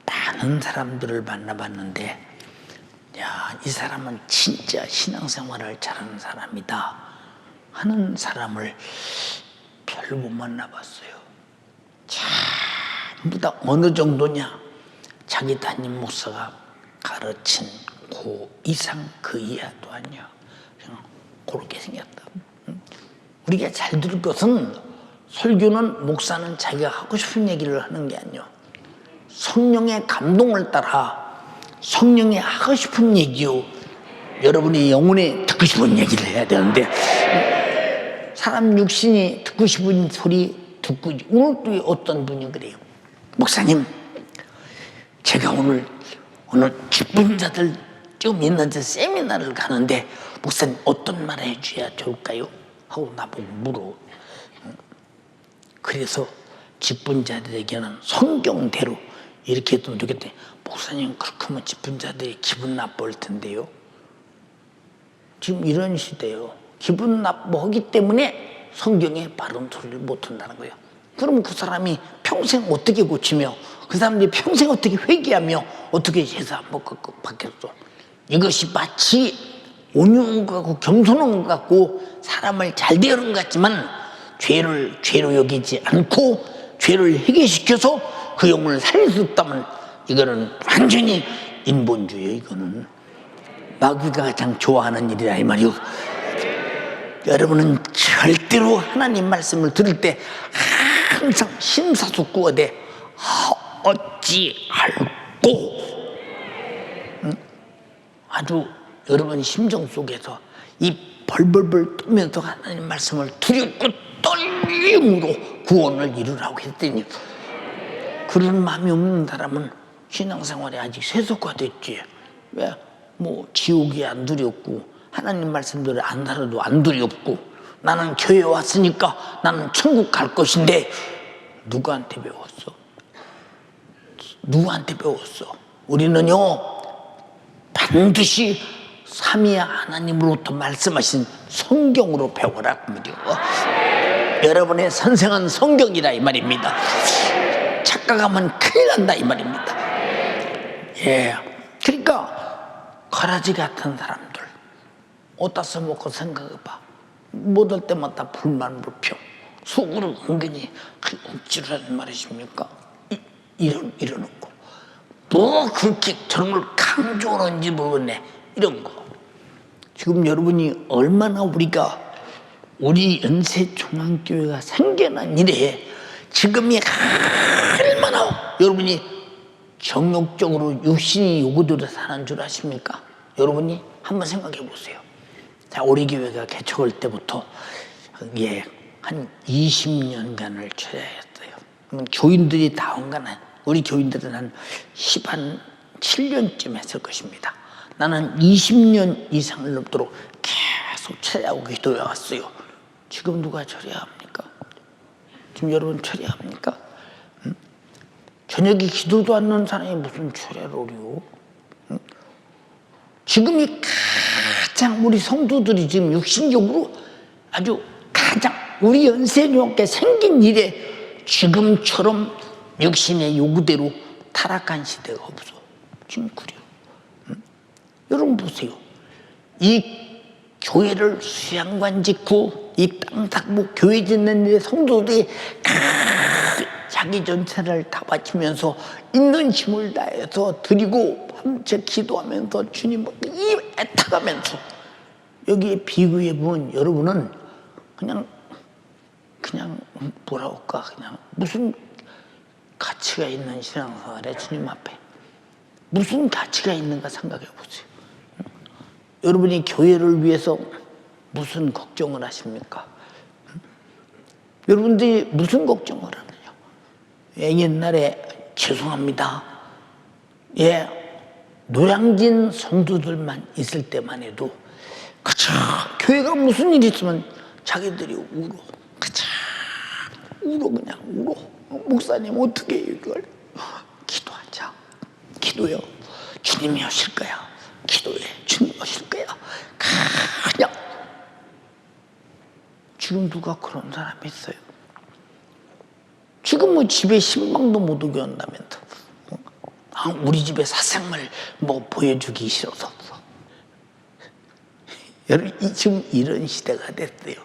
많은 사람들을 만나봤는데 야, 이 사람은 진짜 신앙생활을 잘하는 사람이다 하는 사람을 별로 못 만나봤어요. 전부 다 어느 정도냐? 자기 담임 목사가 가르친 그 이상 그 이하도 아니야. 그냥 그렇게 생겼다. 우리가 잘 들을 것은 설교는 목사는 자기가 하고 싶은 얘기를 하는 게 아니야. 성령의 감동을 따라 성령이 하고 싶은 얘기요. 여러분이 영혼에 듣고 싶은 얘기를 해야 되는데 사람 육신이 듣고 싶은 소리 듣고 오늘도 어떤 분이 그래요. 목사님, 제가 오늘 기쁜 자들 좀 있는데 세미나를 가는데 목사님 어떤 말을 해줘야 좋을까요? 하고 나보고 물어. 그래서 기쁜 자들에게는 성경대로 이렇게 해도 좋겠대. 목사님 그렇게 하면 기쁜 자들이 기분 나쁠 텐데요. 지금 이런 시대요. 기분 나쁘기 때문에 성경에 바른 소리를 못 한다는 거예요. 그럼 그 사람이 평생 어떻게 고치며 그 사람들이 평생 어떻게 회개하며 어떻게 제사 안 먹고 받겠어. 이것이 마치 온유한 것 같고 겸손한 것 같고 사람을 잘 대하는 것 같지만 죄를 죄로 여기지 않고 죄를 해결시켜서 그 영혼을 살릴 수 없다면 이거는 완전히 인본주의예요. 이거는 마귀가 가장 좋아하는 일이라 이 말이요. 여러분은 절대로 하나님 말씀을 들을 때 항상 심사숙고하되 어찌할꼬 아주 여러분 심정 속에서 이 벌벌벌 떨면서 하나님 말씀을 두렵고 떨림으로 구원을 이루라고 했더니 그런 마음이 없는 사람은 신앙생활이 아직 세속화됐지. 왜? 뭐 지옥이 안 두렵고 하나님 말씀대로 안 살아도 안 두렵고 나는 교회 왔으니까 나는 천국 갈 것인데 누구한테 배웠어? 누구한테 배웠어? 우리는요 반드시 삼위 하나님으로부터 말씀하신 성경으로 배워라 그 말이요. 여러분의 선생은 성경이라 이 말입니다. 착각하면 큰일 난다 이 말입니다. 예, 그러니까 가라지 같은 사람들 어디다 써먹고 생각해봐. 못할 때마다 불만 불평 속으로 은근히 억지로 하는 말이십니까? 이러는 거. 뭐 그렇게 저런 걸 강조하는지 모르겠네. 이런 거. 지금 여러분이 얼마나 우리 연세중앙교회가 생겨난 이래 지금이 얼마나 여러분이 정욕적으로 육신이 요구대로 사는 줄 아십니까? 여러분이 한번 생각해 보세요. 자, 우리 교회가 개척할 때부터 한 20년간을 철야했어요. 교인들이 다 온 건 우리 교인들은 한 7년쯤 했을 것입니다. 나는 20년 이상을 넘도록 계속 철야하고 기도해 왔어요. 지금 누가 철야합니까? 지금 여러분 철야합니까? 응? 저녁에 기도도 안 하는 사람이 무슨 철야를 오려? 응? 지금이 가장 우리 성도들이 지금 육신적으로 아주 가장 우리 연세중학교 생긴 이래 지금처럼 육신의 요구대로 타락한 시대가 없어. 지금 그래요. 응? 여러분 보세요. 이 교회를 수양관 짓고 이 땅 닦고 교회 짓는 일에 성도들이 자기 전체를 다 바치면서 있는 힘을 다해서 드리고 밤새 기도하면서 주님 이 애타가면서 여기에 비교해 보면 여러분은 그냥 뭐라 할까 그냥 무슨 가치가 있는 신앙생활에 주님 앞에 무슨 가치가 있는가 생각해 보세요. 여러분이 교회를 위해서 무슨 걱정을 하십니까? 여러분들이 무슨 걱정을 하느냐? 옛날에 죄송합니다. 노량진 성도들만 있을 때만 해도 그쵸 교회가 무슨 일이 있으면 자기들이 울어. 그쵸 울어 그냥 울어. 목사님 어떻게 해요 이걸? 기도하자. 기도요. 주님이 오실 거야. 기도해. 주님 오실 거야. 그냥 지금 누가 그런 사람이 있어요? 지금 뭐 집에 신방도 못 오게 한다면서 우리 집에 사생활 뭐 보여주기 싫어서 지금 이런 시대가 됐어요.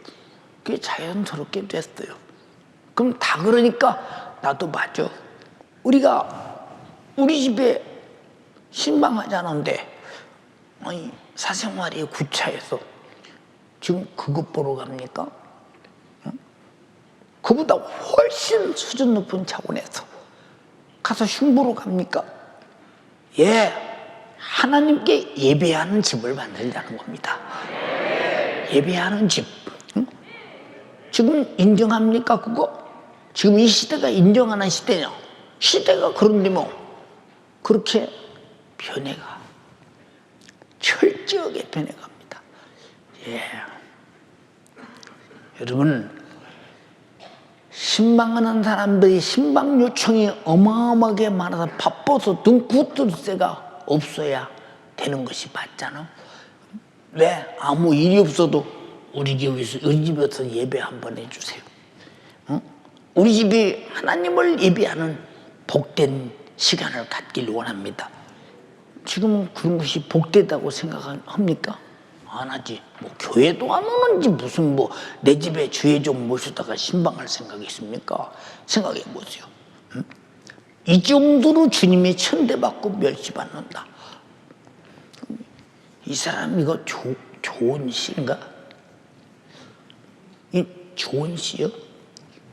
그게 자연스럽게 됐어요. 그럼 다 그러니까 나도 맞아. 우리가 우리 집에 신방하자는데 아니 사생활이 구차해서 지금 그것 보러 갑니까? 그보다 훨씬 수준 높은 차원에서 가서 흉보러 갑니까? 하나님께 예배하는 집을 만들자는 겁니다. 예배하는 집. 지금 인정합니까 그거? 지금 이 시대가 인정하는 시대냐? 시대가 그런데 뭐 그렇게 변해가 철저하게 변해갑니다. 여러분 신방하는 사람들이 신방 요청이 어마어마하게 많아서 바빠서 등구뜰 새가 없어야 되는 것이 맞잖아. 왜? 아무 일이 없어도 우리 집에서 예배 한번 해주세요. 우리 집이 하나님을 예배하는 복된 시간을 갖길 원합니다. 지금 그런 것이 복되다고 생각합니까? 안 하지. 뭐 교회도 안 오는지 무슨 뭐 내 집에 주의 좀 모셔다가 신방할 생각이 있습니까? 생각해 보세요. 응? 이 정도로 주님이 천대받고 멸시받는다. 이 사람 이거 좋은 시인가? 이 좋은 시요?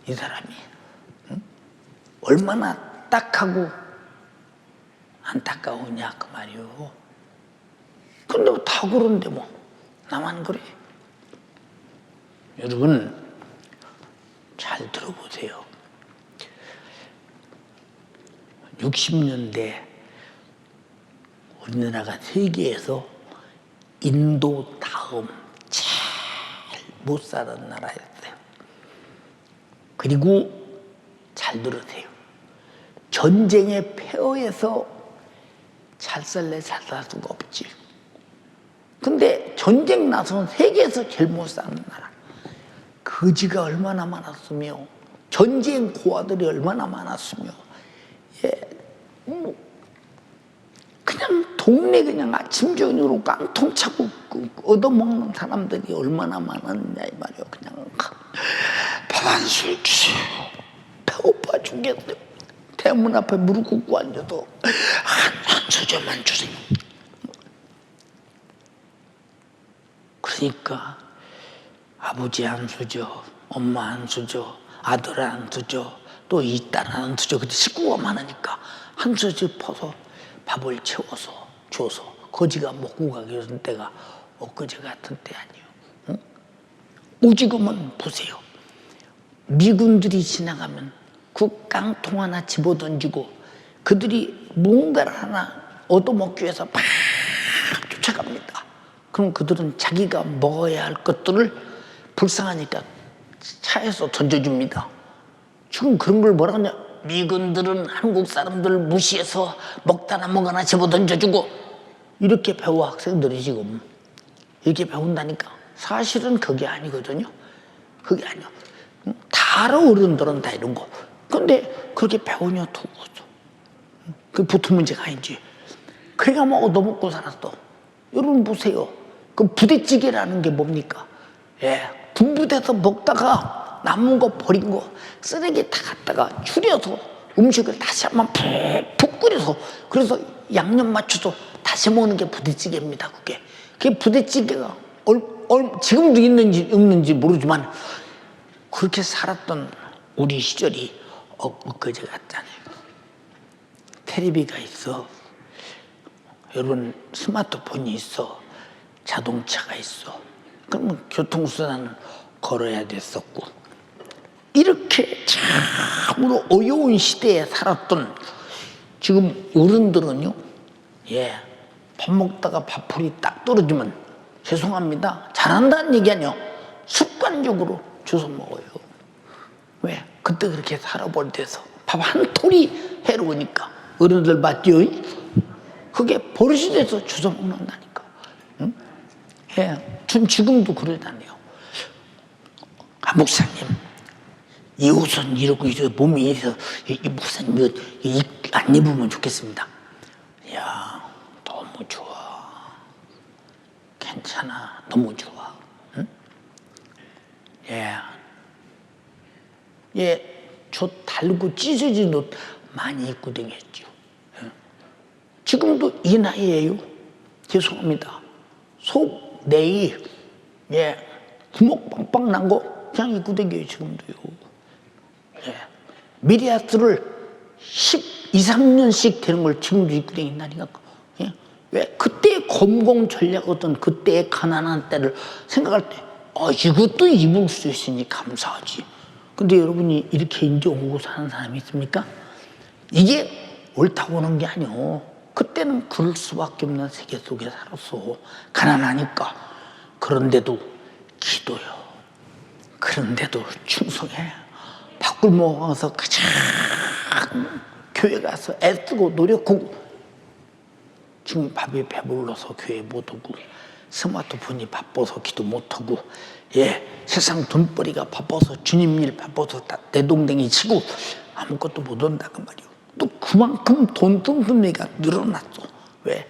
이 사람이 응? 얼마나 딱하고 안타까우냐 그 말이요. 근데 뭐 다 그런데 뭐 나만 그래? 여러분 잘 들어보세요. 60년대 우리나라가 세계에서 인도 다음 제일 못 사는 나라였어요. 그리고 잘 들으세요. 전쟁의 폐허에서 잘 살래 잘 살 수가 없지. 근데 전쟁 나서는 세계에서 제일 못 사는 나라. 거지가 얼마나 많았으며 전쟁 고아들이 얼마나 많았으며 그냥 동네 그냥 아침 저녁으로 깡통 차고 얻어먹는 사람들이 얼마나 많았냐 이 말이에요. 그냥 밥 한 술 주세요. 배고파 죽겠어요. 대문 앞에 무릎 꿇고 앉아도 한 소절만 주세요. 그러니까 아버지 한 수저, 엄마 한 수저, 아들 한 수저, 또 이 딸 한 수저. 그때 식구가 많으니까 한 수저 퍼서 밥을 채워서 줘서 거지가 먹고 가기 전 때가 엊그제 같은 때 아니에요. 응? 오지금은 보세요. 미군들이 지나가면 그 깡통 하나 집어던지고 그들이 뭔가를 하나 얻어먹기 위해서 막 쫓아갑니다. 그럼 그들은 자기가 먹어야 할 것들을 불쌍하니까 차에서 던져줍니다. 지금 그런 걸 뭐라 하냐? 미군들은 한국 사람들을 무시해서 먹다나 뭐거나 집어 던져주고 이렇게 배워 학생들이 지금 이렇게 배운다니까. 사실은 그게 아니거든요. 그게 아니야. 다 알아. 어른들은 다 이런 거. 근데 그렇게 배우냐 두고서 그 보통 문제가 아니지. 그래가 뭐 얻어먹고 살았어. 여러분 보세요. 그 부대찌개라는 게 뭡니까? 군부대에서 먹다가 남은 거 버린 거 쓰레기 다 갖다가 추려서 음식을 다시 한번 푹 끓여서 그래서 양념 맞춰서 다시 먹는 게 부대찌개입니다. 그게 부대찌개가 지금도 있는지 없는지 모르지만 그렇게 살았던 우리 시절이 엊그제 같잖아요. 텔레비가 있어. 여러분 스마트폰이 있어. 자동차가 있어. 그러면 교통수단은 걸어야 됐었고 이렇게 참으로 어려운 시대에 살았던 지금 어른들은요. 밥 먹다가 밥풀이 딱 떨어지면 죄송합니다. 잘한다는 얘기 아니요. 습관적으로 주워 먹어요. 왜? 그때 그렇게 살아버려서 밥 한 톨이 해로우니까 어른들 맞죠? 그게 버릇이 돼서 주워 먹는다니까. 응? 전 지금도 그러다네요. 목사님 이 옷은 이러고 몸이 이래서 이 목사님 안 입으면 좋겠습니다. 야 너무 좋아. 괜찮아. 너무 좋아. 응? 저 달고 찢어진 옷 많이 입고 다녔죠. 지금도 이 나이에요. 죄송합니다. 속 내이 구멍 빵빵 난 거 그냥 입고 다녀요. 지금도요. 미리아스를 12, 13년씩 되는 걸 지금도 입고 다닌다니까. 왜? 그때의 검공 전략이었던 그때의 가난한 때를 생각할 때 이것도 입을 수 있으니 감사하지. 근데 여러분이 이렇게 인정하고 사는 사람이 있습니까? 이게 옳다고 하는 게 아니오. 그때는 그럴 수밖에 없는 세계 속에 살았어. 가난하니까. 그런데도 기도요. 그런데도 충성해. 밥굶어 가서 가장 교회 가서 애쓰고 노력하고 지금 밥이 배불러서 교회 못 오고 스마트폰이 바빠서 기도 못하고 세상 돈벌이가 바빠서 주님 일 바빠서 다 내동댕이 치고 아무것도 못 한다 그 말이오. 또 그만큼 돈 씀씀이가 늘어났어. 왜?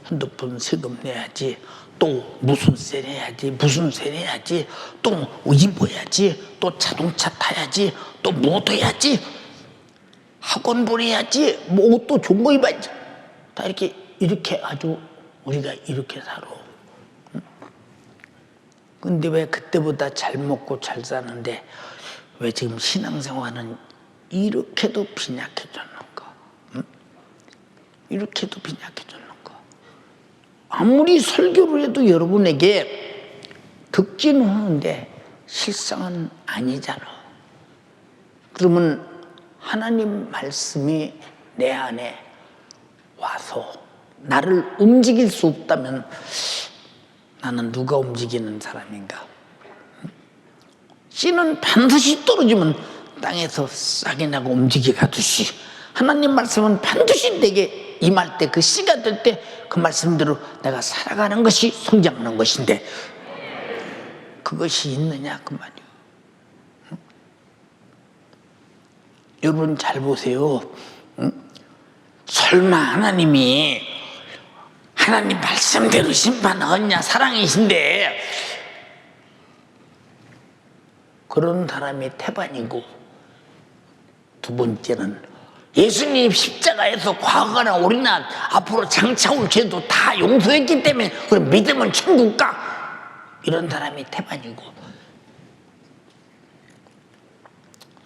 핸드폰 세금 내야지, 또 무슨 세 내야지, 무슨 세 내야지, 또 입어야지, 또 자동차 타야지, 또 뭐 해야지, 학원 보내야지, 뭐 옷도 좋은 거 입어야지. 다 이렇게 아주 우리가 이렇게 살아. 근데 왜 그때보다 잘 먹고 잘 사는데 왜 지금 신앙생활은 이렇게도 빈약해졌는가? 이렇게도 빈약해졌는가? 아무리 설교를 해도 여러분에게 듣기는 하는데 실상은 아니잖아. 그러면 하나님 말씀이 내 안에 와서 나를 움직일 수 없다면 나는 누가 움직이는 사람인가? 씨는 반드시 떨어지면 땅에서 싹이 나고 움직여 가듯이 하나님 말씀은 반드시 내게 임할 때 그 씨가 될 때 그 말씀대로 내가 살아가는 것이 성장하는 것인데 그것이 있느냐 그 말이에요. 여러분 잘 보세요. 설마 하나님이 하나님 말씀대로 심판하겠냐? 사랑이신데 그런 사람이 태반이고, 두 번째는 예수님 십자가에서 과거나 오리나 앞으로 장차 올 죄도 다 용서했기 때문에 그럼 믿으면 천국 가, 이런 사람이 태반이고,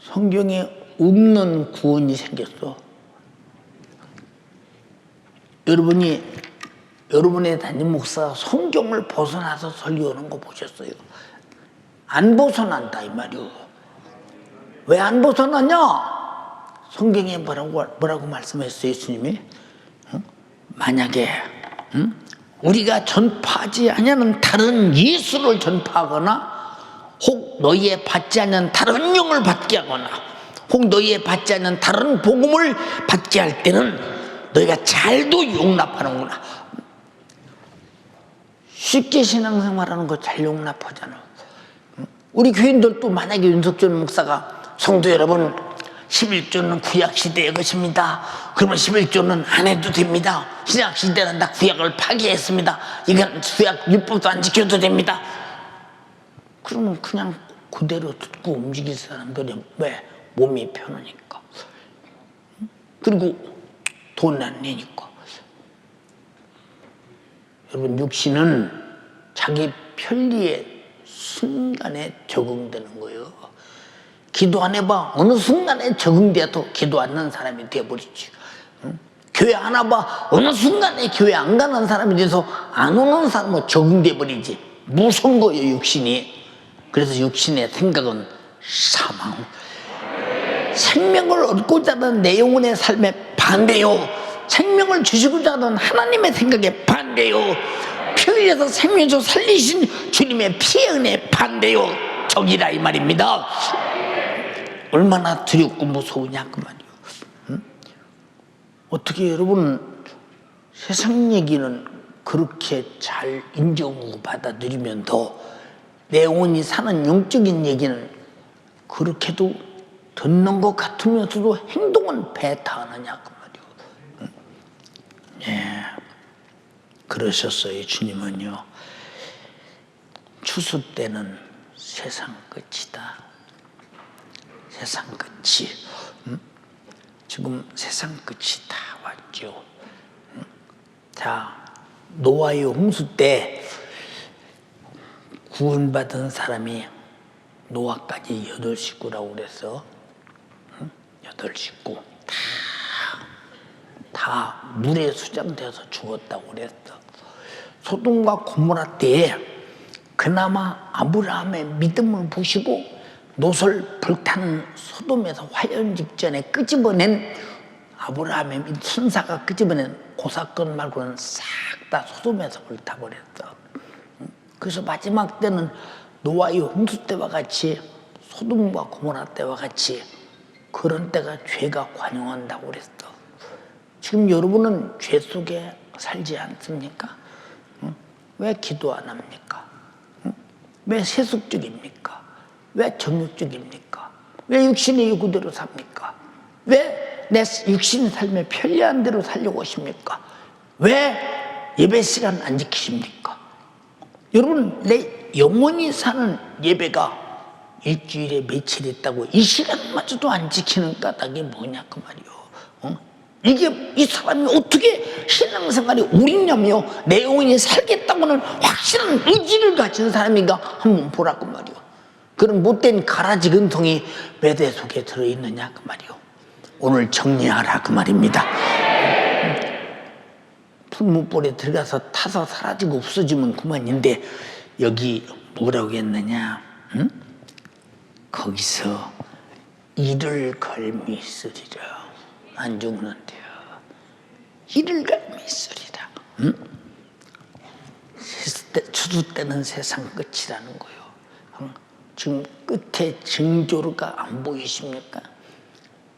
성경에 없는 구원이 생겼어. 여러분의 담임 목사가 성경을 벗어나서 설교하는 거 보셨어요? 안 벗어난다 이 말이오. 왜 안 벗어나냐? 성경에 뭐라고 말씀했어요 예수님이? 만약에 우리가 전파하지 아니하는 다른 예수를 전파하거나, 혹 너희에 받지 않는 다른 영을 받게 하거나, 혹 너희에 받지 않는 다른 복음을 받게 할 때는 너희가 잘도 용납하는구나. 쉽게 신앙생활하는 거 잘 용납하잖아. 우리 교인들도 만약에 윤석준 목사가 성도 여러분 11조는 구약시대의 것입니다, 그러면 11조는 안 해도 됩니다. 신약시대는 다 구약을 파괴했습니다. 이건 구약 율법도 안 지켜도 됩니다. 그러면 그냥 그대로 듣고 움직일 사람들이 왜? 몸이 편하니까. 그리고 돈 안 내니까. 여러분 육신은 자기 편리의 순간에 적응되는 거예요. 기도 안 해봐 어느 순간에 적응돼도 기도 안 하는 사람이 돼버리지. 교회 안 와봐 어느 순간에 교회 안 가는 사람이 돼서 안 오는 사람은 적응돼 버리지. 무서운 거예요 육신이. 그래서 육신의 생각은 사망. 생명을 얻고자 하는 내 영혼의 삶에 반대요. 생명을 주시고자 하는 하나님의 생각에 반대요. 피 흘려서 생명을 살리신 주님의 피의 은혜에 반대요. 적이라 이 말입니다. 얼마나 두렵고 무서우냐 그 말이요. 어떻게 여러분 세상 얘기는 그렇게 잘 인정하고 받아들이면서 내 영혼이 사는 영적인 얘기는 그렇게도 듣는 것 같으면서도 행동은 배타하느냐 그 말이요. 예, 그러셨어요 주님은요. 추수 때는 세상 끝이다. 세상 끝이. 지금 세상 끝이 다 왔죠. 자, 노아의 홍수 때 구원받은 사람이 노아까지 8식구라고 그랬어. 8식구 다 물에 수장돼서 죽었다고 그랬어. 소돔과 고모라 때에 그나마 아브라함의 믿음을 보시고 노설 불타는 소돔에서 화연 직전에 끄집어낸 아브라함의 천사가 끄집어낸 그 사건 말고는 싹 다 소돔에서 불타버렸어. 그래서 마지막 때는 노아의 홍수 때와 같이 소돔과 고모라 때와 같이 그런 때가 죄가 관영한다고 그랬어. 지금 여러분은 죄 속에 살지 않습니까? 왜 기도 안 합니까? 왜 세속적입니까? 왜 정욕적입니까? 왜 육신의 요구대로 삽니까? 왜 내 육신 삶에 편리한 대로 살려고 하십니까? 왜 예배 시간 안 지키십니까? 여러분, 내 영원히 사는 예배가 일주일에 며칠 있다고 이 시간마저도 안 지키는 까닭이 뭐냐 그 말이요. 이게 이 사람이 어떻게 신앙생활이 옳냐며 내 영혼이 살겠다고는 확실한 의지를 가진 사람인가 한번 보라고 말이요. 그런 못된 가라지 근성이 매대 속에 들어있느냐 그 말이요. 오늘 정리하라 그 말입니다. 풀무볼에 들어가서 타서 사라지고 없어지면 그만인데 여기 뭐라고 했느냐? 응? 거기서 이를 갈미 있으리라. 안 죽는데요. 이를 갈미 있으리라. 응? 추수 때는 세상 끝이라는 거요. 응? 지금 끝에 징조가 안 보이십니까?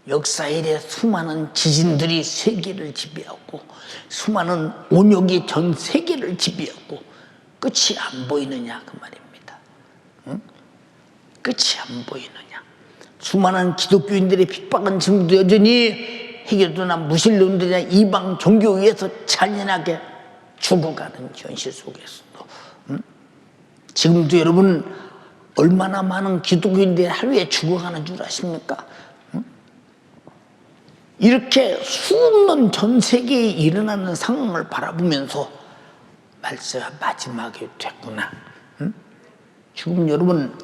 역사 이래 수많은 지진들이 세계를 지배하고 수많은 온역이 전 세계를 지배하고 끝이 안 보이느냐 그 말입니다. 응? 끝이 안 보이느냐. 수많은 기독교인들의 핍박은 지금도 여전히 해결도나 무신론들이나 이방 종교 위에서 잔인하게 죽어가는 현실 속에서도 지금도 여러분 얼마나 많은 기독교인들이 하루에 죽어가는 줄 아십니까? 이렇게 수없는 전 세계에 일어나는 상황을 바라보면서 말세가 마지막이 됐구나. 지금 여러분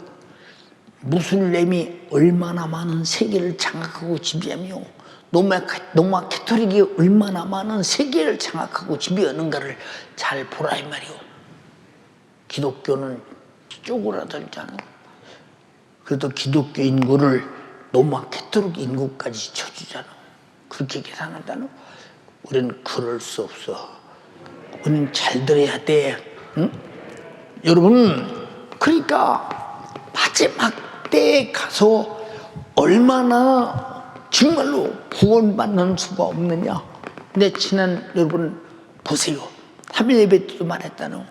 무슬림이 얼마나 많은 세계를 장악하고 지배하며 로마 캐토릭이 얼마나 많은 세계를 장악하고 지배하는가를 잘 보라 이 말이오. 기독교는 쪼그라들잖아. 그래도 기독교 인구를 로마 캐토릭 인구까지 쳐주잖아. 그렇게 계산한다는. 우리는 그럴 수 없어. 우리는 잘 들어야 돼. 응? 여러분, 그러니까 마지막 때에 가서 얼마나 정말로 구원받는 수가 없느냐. 근데 지난 여러분 보세요. 3일 예배 때도 말했다는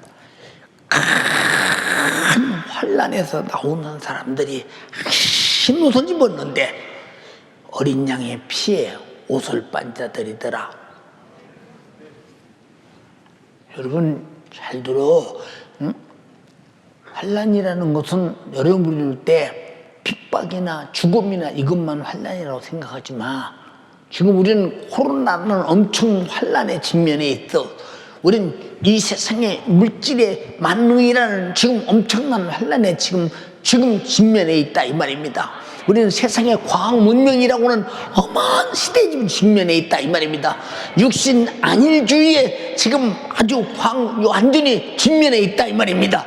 큰 환란에서 나오는 사람들이 흰 옷을 입었는데 어린 양의 피에 옷을 빤 자들이더라. 여러분 잘 들어. 응? 환란이라는 것은 여러분 부를 때 핍박이나 죽음이나 이것만 환란이라고 생각하지 마. 지금 우리는 코로나는 엄청 환란의 직면에 있어. 우린 이 세상의 물질의 만능이라는 지금 엄청난 환란에 지금 직면에 있다 이 말입니다. 우리는 세상의 과학 문명이라고는 어마한 시대 지금 직면에 있다 이 말입니다. 육신 안일주의에 지금 아주 완전히 직면에 있다 이 말입니다.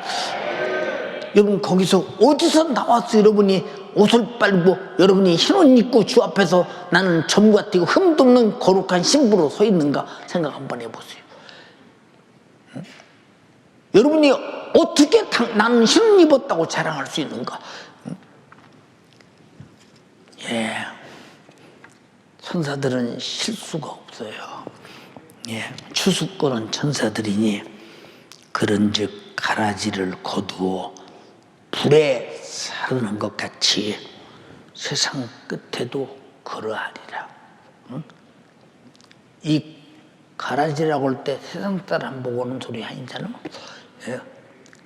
여러분 거기서 어디서 나와서 여러분이 옷을 빨고 여러분이 흰옷 입고 주 앞에서 나는 점과 뛰고 흠도 없는 거룩한 신부로 서 있는가 생각 한번 해보세요. 응? 여러분이 어떻게 나는 흰옷 입었다고 자랑할 수 있는가? 응? 예, 천사들은 실수가 없어요. 예, 추수꾼은 천사들이니 그런즉 가라지를 거두어 불에 사르는 것 같이 세상 끝에도 그러하리라. 응? 이 가라지라고 할 때 세상 사람 보고 오는 소리 아니잖아. 예.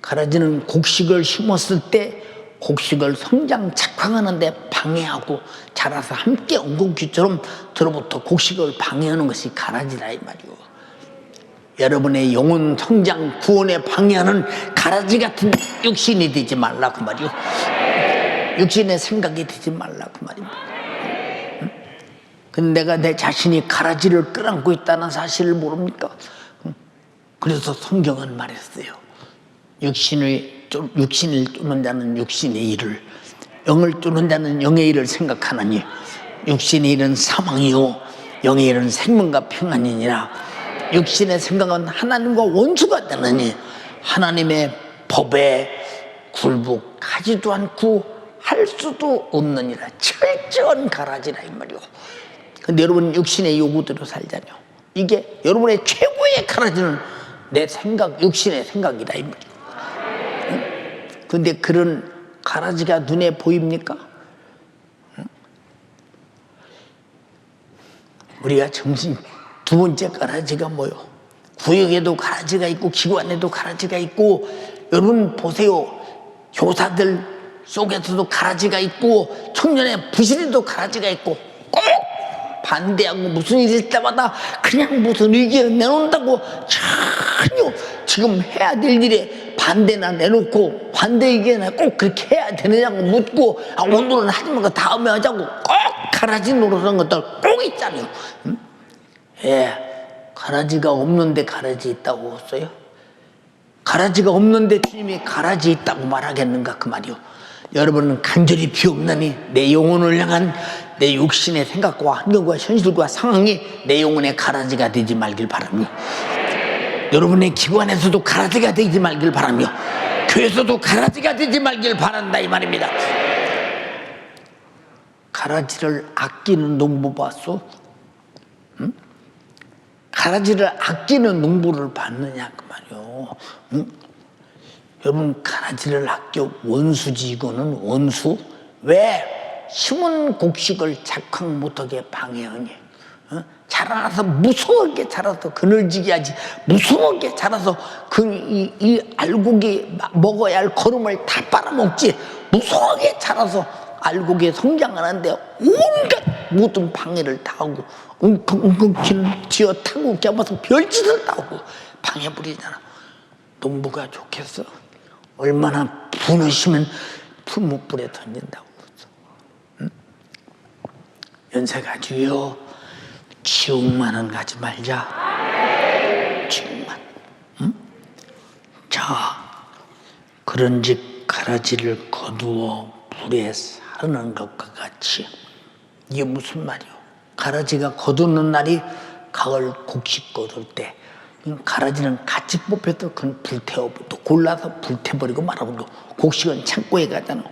가라지는 곡식을 심었을 때 곡식을 성장 착황하는데 방해하고 자라서 함께 엉겅퀴처럼 들어부터 곡식을 방해하는 것이 가라지라 이 말이오. 여러분의 영혼 성장 구원에 방해하는 가라지 같은 육신이 되지 말라 그 말이오. 육신의 생각이 되지 말라 그 말입니다. 근데 내가 내 자신이 가라지를 끌어안고 있다는 사실을 모릅니까? 그래서 성경은 말했어요. 육신을 쫓는 자는 육신의 일을, 영을 쫓는 자는 영의 일을 생각하나니 육신의 일은 사망이요 영의 일은 생명과 평안이니라. 육신의 생각은 하나님과 원수가 되느니 하나님의 법에 굴복하지도 않고 할 수도 없느니라. 철저한 가라지라 이 말이오. 근데 여러분 육신의 요구대로 살잖아요. 이게 여러분의 최고의 가라지는 내 생각, 육신의 생각이다 이 말이오. 응? 근데 그런 가라지가 눈에 보입니까? 응? 우리가 정신 두 번째 가라지가 뭐요? 구역에도 가라지가 있고 기관에도 가라지가 있고, 여러분 보세요. 교사들 속에서도 가라지가 있고 청년의 부실에도 가라지가 있고, 꼭 반대하고 무슨 일 있을 때마다 그냥 무슨 의견 내놓는다고 전혀 지금 해야 될 일에 반대나 내놓고, 반대 의견이나 꼭 그렇게 해야 되느냐고 묻고, 오늘은 하지 말고 다음에 하자고 꼭 가라지 노릇하는 것들 꼭 있잖아요. 응? 예, 가라지가 없는데 가라지 있다고 했어요? 가라지가 없는데 주님이 가라지 있다고 말하겠는가 그 말이요. 여러분은 간절히 비옵나니 내 영혼을 향한 내 육신의 생각과 환경과 현실과 상황이 내 영혼의 가라지가 되지 말길 바라며, 여러분의 기관에서도 가라지가 되지 말길 바라며, 교회에서도 가라지가 되지 말길 바란다 이 말입니다. 가라지를 아끼는 농부 봤어? 응? 가라지를 아끼는 농부를 봤느냐 그 말이요. 응? 여러분 가라지를 아껴 원수지. 이거는 원수. 왜? 심은 곡식을 작황 못하게 방해하니? 어? 자라서 무성하게 자라서 그늘지게 하지, 무성하게 자라서 이 알곡이 먹어야 할 거름을 다 빨아먹지, 무성하게 자라서 알곡이 성장하는데 온갖 모든 방해를 다 하고, 웅쿵웅쿵 쥐어 타고 잡아서 별짓을 다 하고 방해 부리잖아. 농부가 좋겠어? 얼마나 분하시면 풀목불에 던진다고. 응? 연세가지요, 치욕만은 가지 말자. 치욕만. 응? 자, 그런즉 가라지를 거두어 불에 사르는 것과 같이. 이게 무슨 말이요? 가라지가 거두는 날이 가을 곡식 거둘 때, 가라지는 같이 뽑혀서 그건 불태워, 또 골라서 불태버리고 말아버리고, 곡식은 창고에 가잖아.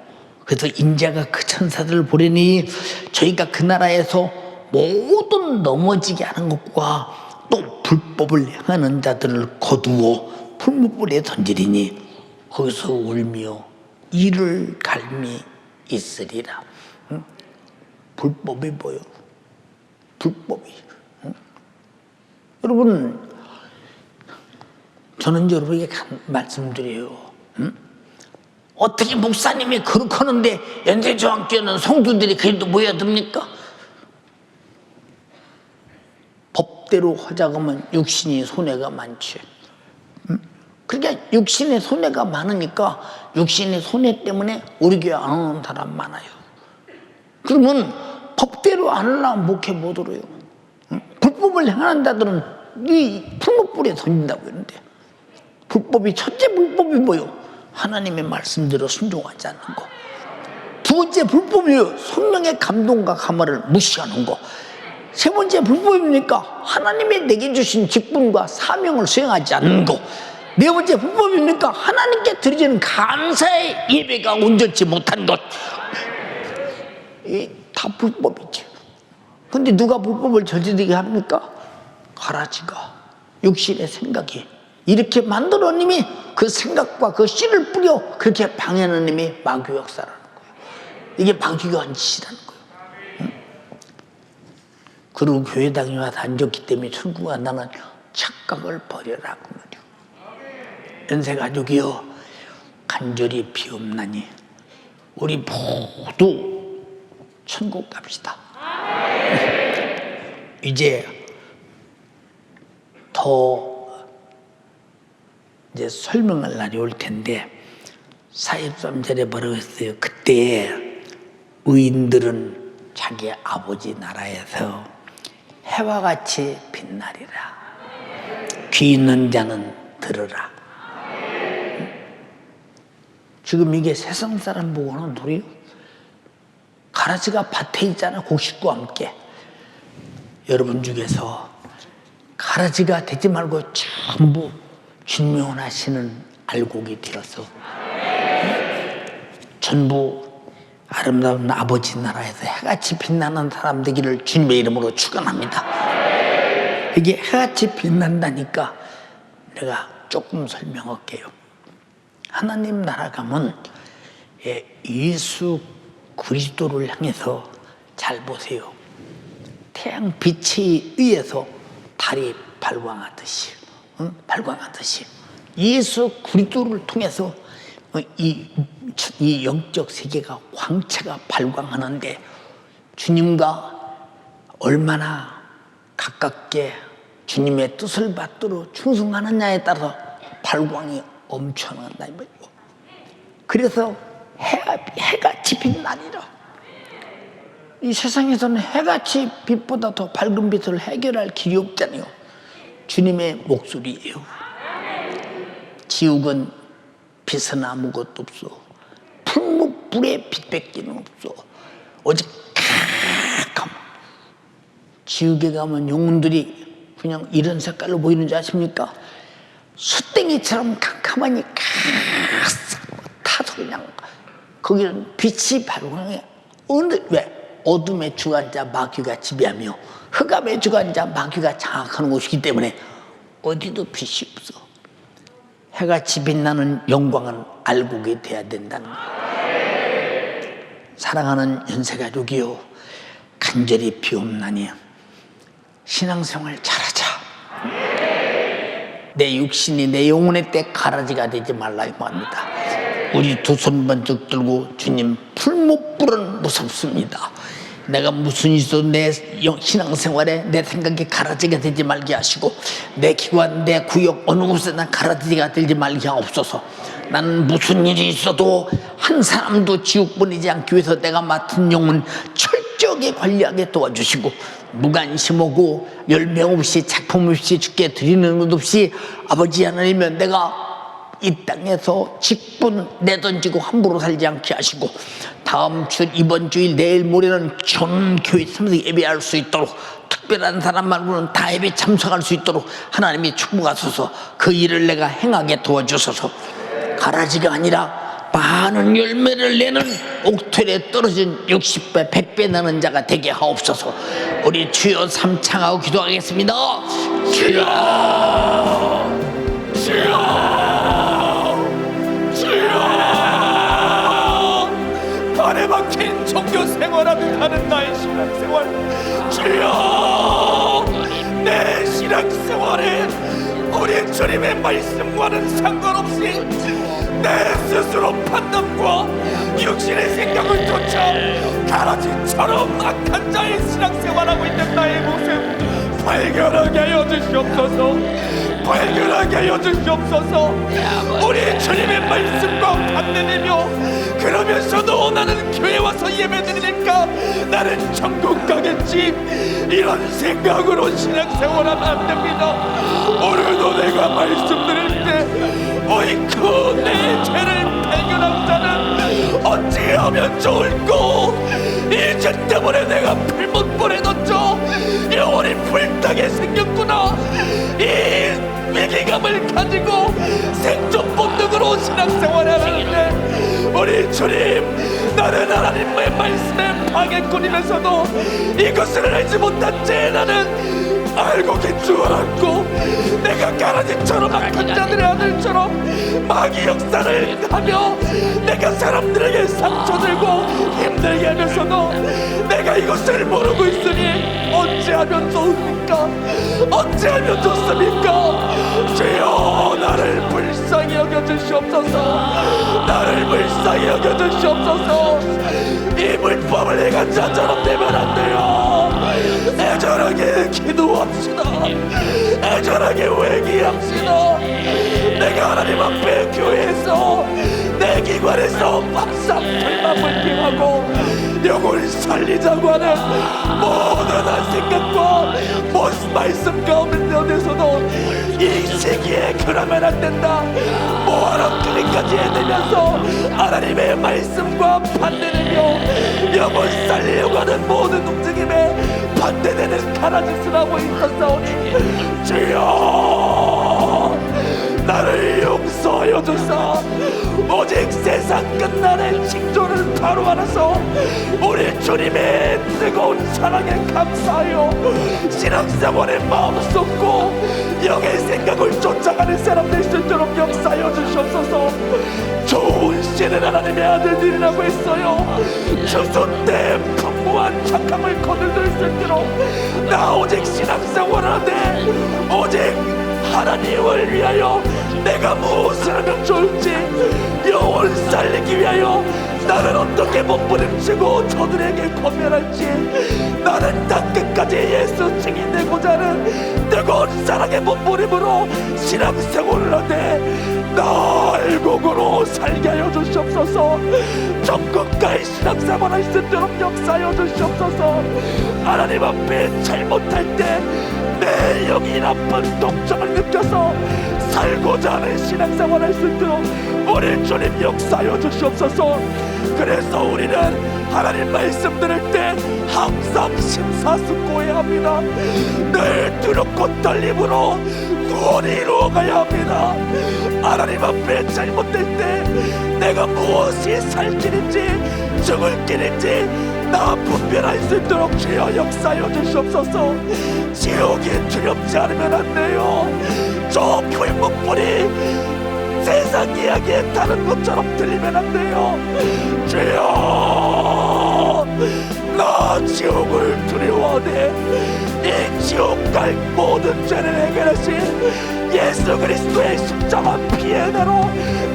그래서 인자가 그 천사들을 보내니 저희가 그 나라에서 모든 넘어지게 하는 것과 또 불법을 행하는 자들을 거두어 풀무불에 던지리니 거기서 울며 이를 갈미 있으리라. 응? 불법이 뭐요? 불법이. 응? 여러분, 저는 여러분에게 말씀드려요. 응? 어떻게 목사님이 그렇게 하는데 연세저항교회는 성도들이 그래도 모여듭니까? 법대로 하자면 육신이 손해가 많지. 응? 그러니까 육신의 손해가 많으니까 육신의 손해 때문에 우리 교회 안 오는 사람 많아요. 그러면 법대로 안 하려면 목회 못 들어요. 응? 불법을 행하는 자들은 이 풀목불에 던진다고 했는데, 불법이, 첫째 불법이 뭐요? 하나님의 말씀대로 순종하지 않는 거. 두 번째 불법이요, 성령의 감동과 감화를 무시하는 거. 세 번째 불법입니까? 하나님이 내게 주신 직분과 사명을 수행하지 않는 거. 네 번째 불법입니까? 하나님께 드리는 감사의 예배가 온전치 못한 것. 다 불법이죠. 근데 누가 불법을 저지르게 합니까? 가라지가, 육신의 생각이 이렇게 만들어 님이 그 생각과 그 씨를 뿌려 그렇게 방해하는 님이 마귀 역사라는 거예요. 이게 마귀가 한 짓이라는 거예요. 응? 그리고 교회당에 와서 앉았기 때문에 천국 간다는 착각을 버려라 그 말이요. 연세가족이여, 간절히 비옵나니 우리 모두 천국 갑시다. 이제 더 이제 설명할 날이 올 텐데, 43절에 뭐라고 했어요? 그때 의인들은 자기 아버지 나라에서 해와 같이 빛나리라. 귀 있는 자는 들으라. 지금 이게 세상 사람 보고 하는 소리요? 가라지가 밭에 있잖아, 곡식과 함께. 여러분 중에서 가라지가 되지 말고 전부 진면하시는 알곡이 되어서 전부 아름다운 아버지 나라에서 해같이 빛나는 사람 되기를 주님의 이름으로 축원합니다. 이게 해같이 빛난다니까 내가 조금 설명할게요. 하나님 나라 가면 예수 그리스도를 향해서 잘 보세요. 태양 빛에 의해서 달이 발광하듯이, 발광하듯이 예수 그리스도를 통해서 이 영적 세계가 광채가 발광하는데 주님과 얼마나 가깝게 주님의 뜻을 받도록 충성하느냐에 따라서 발광이 엄청난다 이 말이죠. 그래서 해같이 빛나니라. 이 세상에서는 해같이 빛보다 더 밝은 빛을 해결할 길이 없잖아요. 주님의 목소리예요. 지옥은 빛은 아무것도 없어. 풀무불에 빛밖에는 없어. 오직 캄캄. 지옥에 가면 영혼들이 그냥 이런 색깔로 보이는지 아십니까? 숯땡이처럼 캄캄하니 타서 그냥 거기는 빛이 발광해. 왜? 어둠의 주관자 마귀가 지배하며 흑암의 주관자 마귀가 장악하는 곳이기 때문에 어디도 빛이 없어. 해같이 빛나는 영광은 알고 돼야 된다는 거예요. 사랑하는 연세가족이요, 간절히 비옵나니 신앙생활 잘하자. 내 육신이 내 영혼의 때 가라지가 되지 말라 이 말입니다. 우리 두 손 번쩍 들고 주님, 풀무불은 무섭습니다. 내가 무슨 일 있어도 내 신앙생활에 내 생각이 가라지가 되지 말게 하시고 내 기관, 내 구역 어느 곳에 난 가라지가 되지 말게 하옵소서. 나는 무슨 일이 있어도 한 사람도 지옥 보내지 않기 위해서 내가 맡은 영혼 철저하게 관리하게 도와주시고 무관심하고 열매 없이 작품 없이 주께 드리는 것 없이 아버지 하나님은 내가 이 땅에서 직분 내던지고 함부로 살지 않게 하시고 다음 주, 이번 주일, 내일 모레는 전 교회 참석 예배할 수 있도록 특별한 사람 말고는 다 예배 참석할 수 있도록 하나님이 축복하소서. 그 일을 내가 행하게 도와주소서. 가라지가 아니라 많은 열매를 내는 옥틀에 떨어진 60배, 100배 나는 자가 되게 하옵소서. 우리 주여 삼창하고 기도하겠습니다. 주여, 주여, 발에 박힌 종교 생활하는 나의 신앙생활, 주여, 내 신앙생활에 우리 주님의 말씀과는 상관없이 내 스스로 판단과 육신의 생각을 쫓아 가라지처럼 악한 자의 신앙생활하고 있는 나의 모습 발견하게 하여 주시옵소서. 발견하게 하여 주시옵소서. 우리 주님의 말씀과 반대되며 그러면서도 나는 교회 와서 예배드리니까 나는 천국 가겠지, 이런 생각으로 신앙생활하면 안 됩니다. 오늘도 내가 말씀드릴 때 어이쿠 내 죄를 발견한 자는 어찌하면 좋을꼬. 이 죄 때문에 내가 불못불에 던져 영혼이 불타게 생겼구나. 이 위기감을 가지고 생존 본능으로 신앙생활을 하는데 우리 주님, 나는 하나님의 말씀에 방해꾼이면서도 이것을 알지 못한 채 나는 알고 긴 줄 알았고 내가 가라지처럼 악한 자들의 아들처럼 마귀 역사를 하며 내가 사람들에게 상처 들고 힘들게 하면서도 내가 이것을 모르고 있으니 어찌하면 좋습니까? 어찌하면 좋습니까? 주여, 나를 불쌍히 여겨주시옵소서. 나를 불쌍히 여겨주시옵소서. 이 불법을 내가 자처럼 되면 안 돼요. 애절하게 기도합시다. 애절하게 회개합시다. 내가 하나님 앞에 교회에서 내 기관에서 막상 불만불평하고 영혼을 살리자고 하는 모든 한 생각과 모든 말씀 가운데서도 이 시기에 그러면 안 된다, 뭐하러 그리까지 해내면서 하나님의 말씀과 반대되며 영혼 살리려고 하는 모든 움직임에 반대되는 가라짓을 하고 있었사오니 주여, 나를 용서하여 주사 오직 세상 끝날의 징조를 바로 알아서 우리 주님의 뜨거운 사랑에 감사하여 신앙생활에 마음 쏟고 영의 생각을 쫓아가는 사람들 수 있도록 역사하여 주시옵소서. 좋은 씨는 하나님의 아들들이라고 했어요. 추수 때 무한 착함을 거둘 수 있도록 나 오직 신앙생활하되 오직 하나님을 위하여 내가 무엇을 하면 좋을지 영혼을 살리기 위하여 나는 어떻게 몸부림치고 저들에게 권면할지 나는 땅 끝까지 예수 증인되고자 하는 뜨거운 사랑의 몸부림으로 신앙생활을 하되 날곡으로 살게 하여 주시옵소서. 전국가의 신앙생활할 수 있도록 역사하여 주시옵소서. 하나님 앞에 잘못할 때 내 영이 나쁜 동정을 느껴서 살고자 하는 신앙생활 할 수 있도록 우리 주님 역사하여 주시옵소서. 그래서 우리는 하나님 말씀 들을 때 항상 심사숙고해야 합니다. 늘 두렵고 떨림으로 구원이 이루어가야 합니다. 하나님 앞에 잘못될 때 내가 무엇이 살 길인지 죽을 길인지 나 분별할 수 있도록 주여 역사하여 주시옵소서. 지옥이 두렵지 않으면 안 돼요. 저 풀목불이 세상 이야기에 다른 것처럼 들리면 안 돼요. 주여 나 지옥을 두려워하네. 이 지옥 갈 모든 죄를 해결하신 예수 그리스도의 십자가 피의 은혜로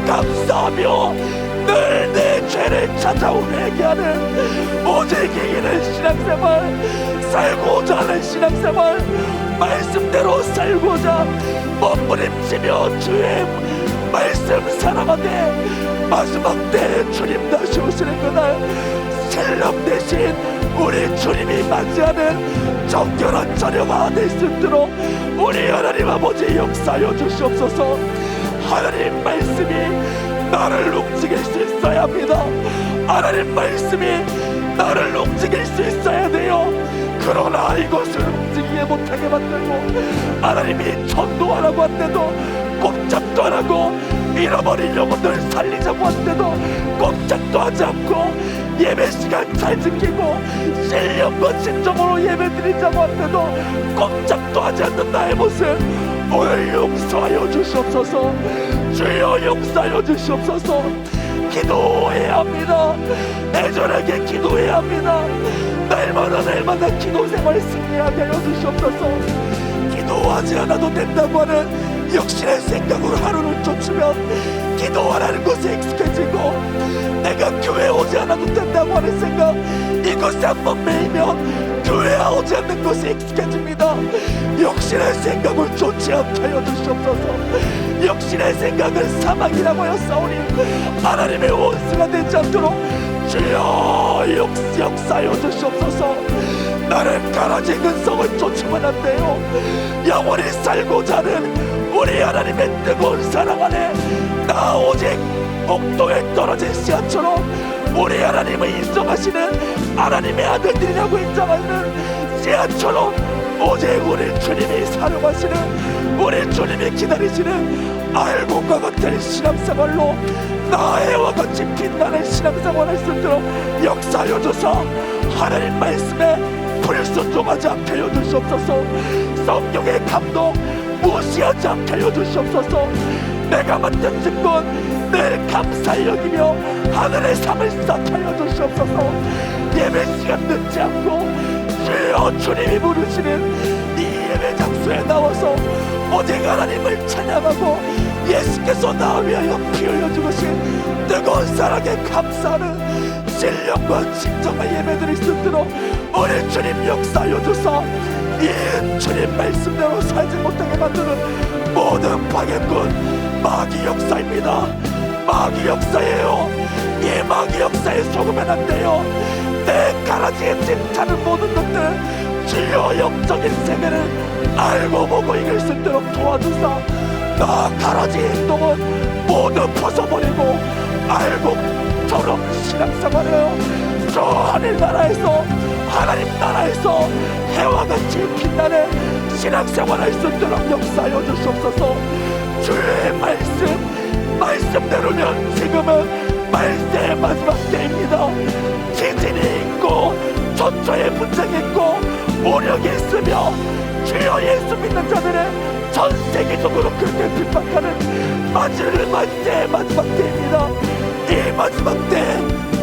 감사하며 늘 내 죄를 찾아오 회개하는 오직 이기는 신앙생활 살고자 하는 신앙생활 말씀대로 살고자 몸부림치며 주의 말씀 사랑하되 마지막 때 주님 다시 오시는 그날 신령 대신 우리 주님이 맞이하는 정결한 자녀가 될 수 있도록 우리 하나님 아버지 역사하여 주시옵소서. 하나님 말씀이 나를 움직일 수 있어야 합니다. 하나님 말씀이 나를 움직일 수 있어야 돼요. 그러나 이것을 움직이지 못하게 만들고 하나님이 전도하라고 한데도 꼼짝도 안 하고 잃어버린 영혼들 살리자고 한데도 꼼짝도 하지 않고 예배 시간 잘 지키고 신령과 진정으로 예배 드리자고 한데도 꼼짝도 하지 않는 나의 모습 오늘 용서하여 주시옵소서. 주여 용서하여 주시옵소서. 기도해야 합니다. 애절하게 기도해야 합니다. 날마다 기도 생활 승리하게 하여 주시옵소서. 기도하지 않아도 된다고 하는 역신의 생각으로 하루를 쫓으면 기도하라는 것에 익숙해지고 내가 교회 오지 않아도 된다고 하는 생각 이것에 한번 매이면 교회 오지 않는 것에 익숙해집니다. 역신의 생각을 쫓지 않게 하여 주시옵소서. 역신의 생각은 사망이라고 하였사오니 하나님의 원수가 되지 않도록 주여 역사하여 주시옵소서. 나는 가라지 근성을 쫓으면 안 돼요. 영원히 살고자 하는 우리 하나님의 뜨거운 사랑 안에 나 오직 복도에 떨어진 씨앗처럼 우리 하나님을 인정하시는 하나님의 아들들이라고 인정하는 씨앗처럼 오직 우리 주님이 사랑하시는 우리 주님이 기다리시는 알곡과 같은 신앙생활로 나해와 같이 빛나는 신앙생활을 할 수 있도록 역사하여 줘서 하나님 말씀에 불순종하지 않게 하여 주시옵소서. 성령의 감동 무시하지 않게 하여 주시옵소서. 내가 만든 증건 늘 감사히 여기며 하늘의 상을 쌓게 하여 주시옵소서. 예배 시간 늦지 않고 주여 주님이 부르시는 이 예배 장소에 나와서 오직 하나님을 찬양하고 예수께서 나 위하여 피 흘려 죽으신 뜨거운 사랑에 감사하는 신령과 진정한 예배 드릴 수 있도록 우리 주님 역사하여 주사 이 주님 말씀대로 살지 못하게 만드는 모든 방해꾼 마귀 역사입니다. 마귀 역사예요. 이 마귀 역사에 속으면 안 돼요. 내 가라지에 찜타는 모든 것들 주여 영적인 세계를 알고 보고 이길 수 있도록 도와주사 나 가라지 행동은 모두 벗어버리고 알고처럼 신앙생활해요. 저 하늘나라에서 하나님 나라에서 해와 같이 빛나는 신앙생활할 수 있도록 역사하여 주시옵소서. 주의 말씀대로면 지금은 말세의 마지막 때입니다. 지진이 있고 전초의 분쟁이 있고 오력이 있으며 주여 예수 믿는 자들의 전 세계적으로 그렇게 핍박하는 말세의 마지막 때입니다. 이 마지막 때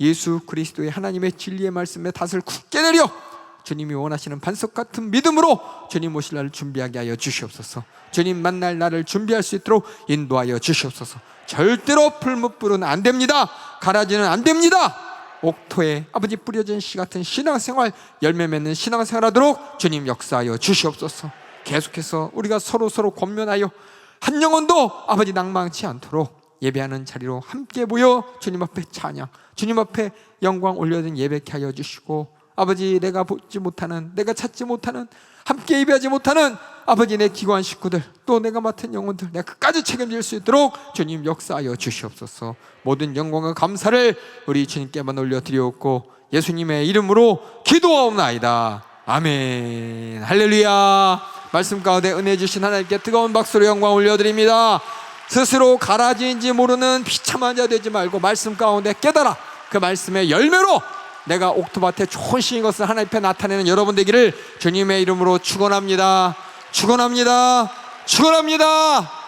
예수 그리스도의 하나님의 진리의 말씀에 닷을 굳게 내려 주님이 원하시는 반석 같은 믿음으로 주님 오실 날을 준비하게 하여 주시옵소서. 주님 만날 날을 준비할 수 있도록 인도하여 주시옵소서. 절대로 풀무불은 안 됩니다. 가라지는 안 됩니다. 옥토에 아버지 뿌려진 씨 같은 신앙생활, 열매 맺는 신앙생활 하도록 주님 역사하여 주시옵소서. 계속해서 우리가 서로 권면하여 한 영혼도 아버지 낭망치 않도록 예배하는 자리로 함께 모여 주님 앞에 찬양, 주님 앞에 영광 올려드린 예배케 하여 주시고, 아버지 내가 보지 못하는, 내가 찾지 못하는, 함께 예배하지 못하는 아버지 내 기관 식구들, 또 내가 맡은 영혼들 내가 끝까지 책임질 수 있도록 주님 역사하여 주시옵소서. 모든 영광과 감사를 우리 주님께만 올려드리옵고 예수님의 이름으로 기도하옵나이다. 아멘. 할렐루야. 말씀 가운데 은혜 주신 하나님께 뜨거운 박수로 영광 올려드립니다. 스스로 가라지인지 모르는 비참한 자 되지 말고 말씀 가운데 깨달아 그 말씀의 열매로 내가 옥토밭에 좋은 씨인 것을 하나님 앞에 나타내는 여러분 되기를 주님의 이름으로 축원합니다. 축원합니다. 축원합니다.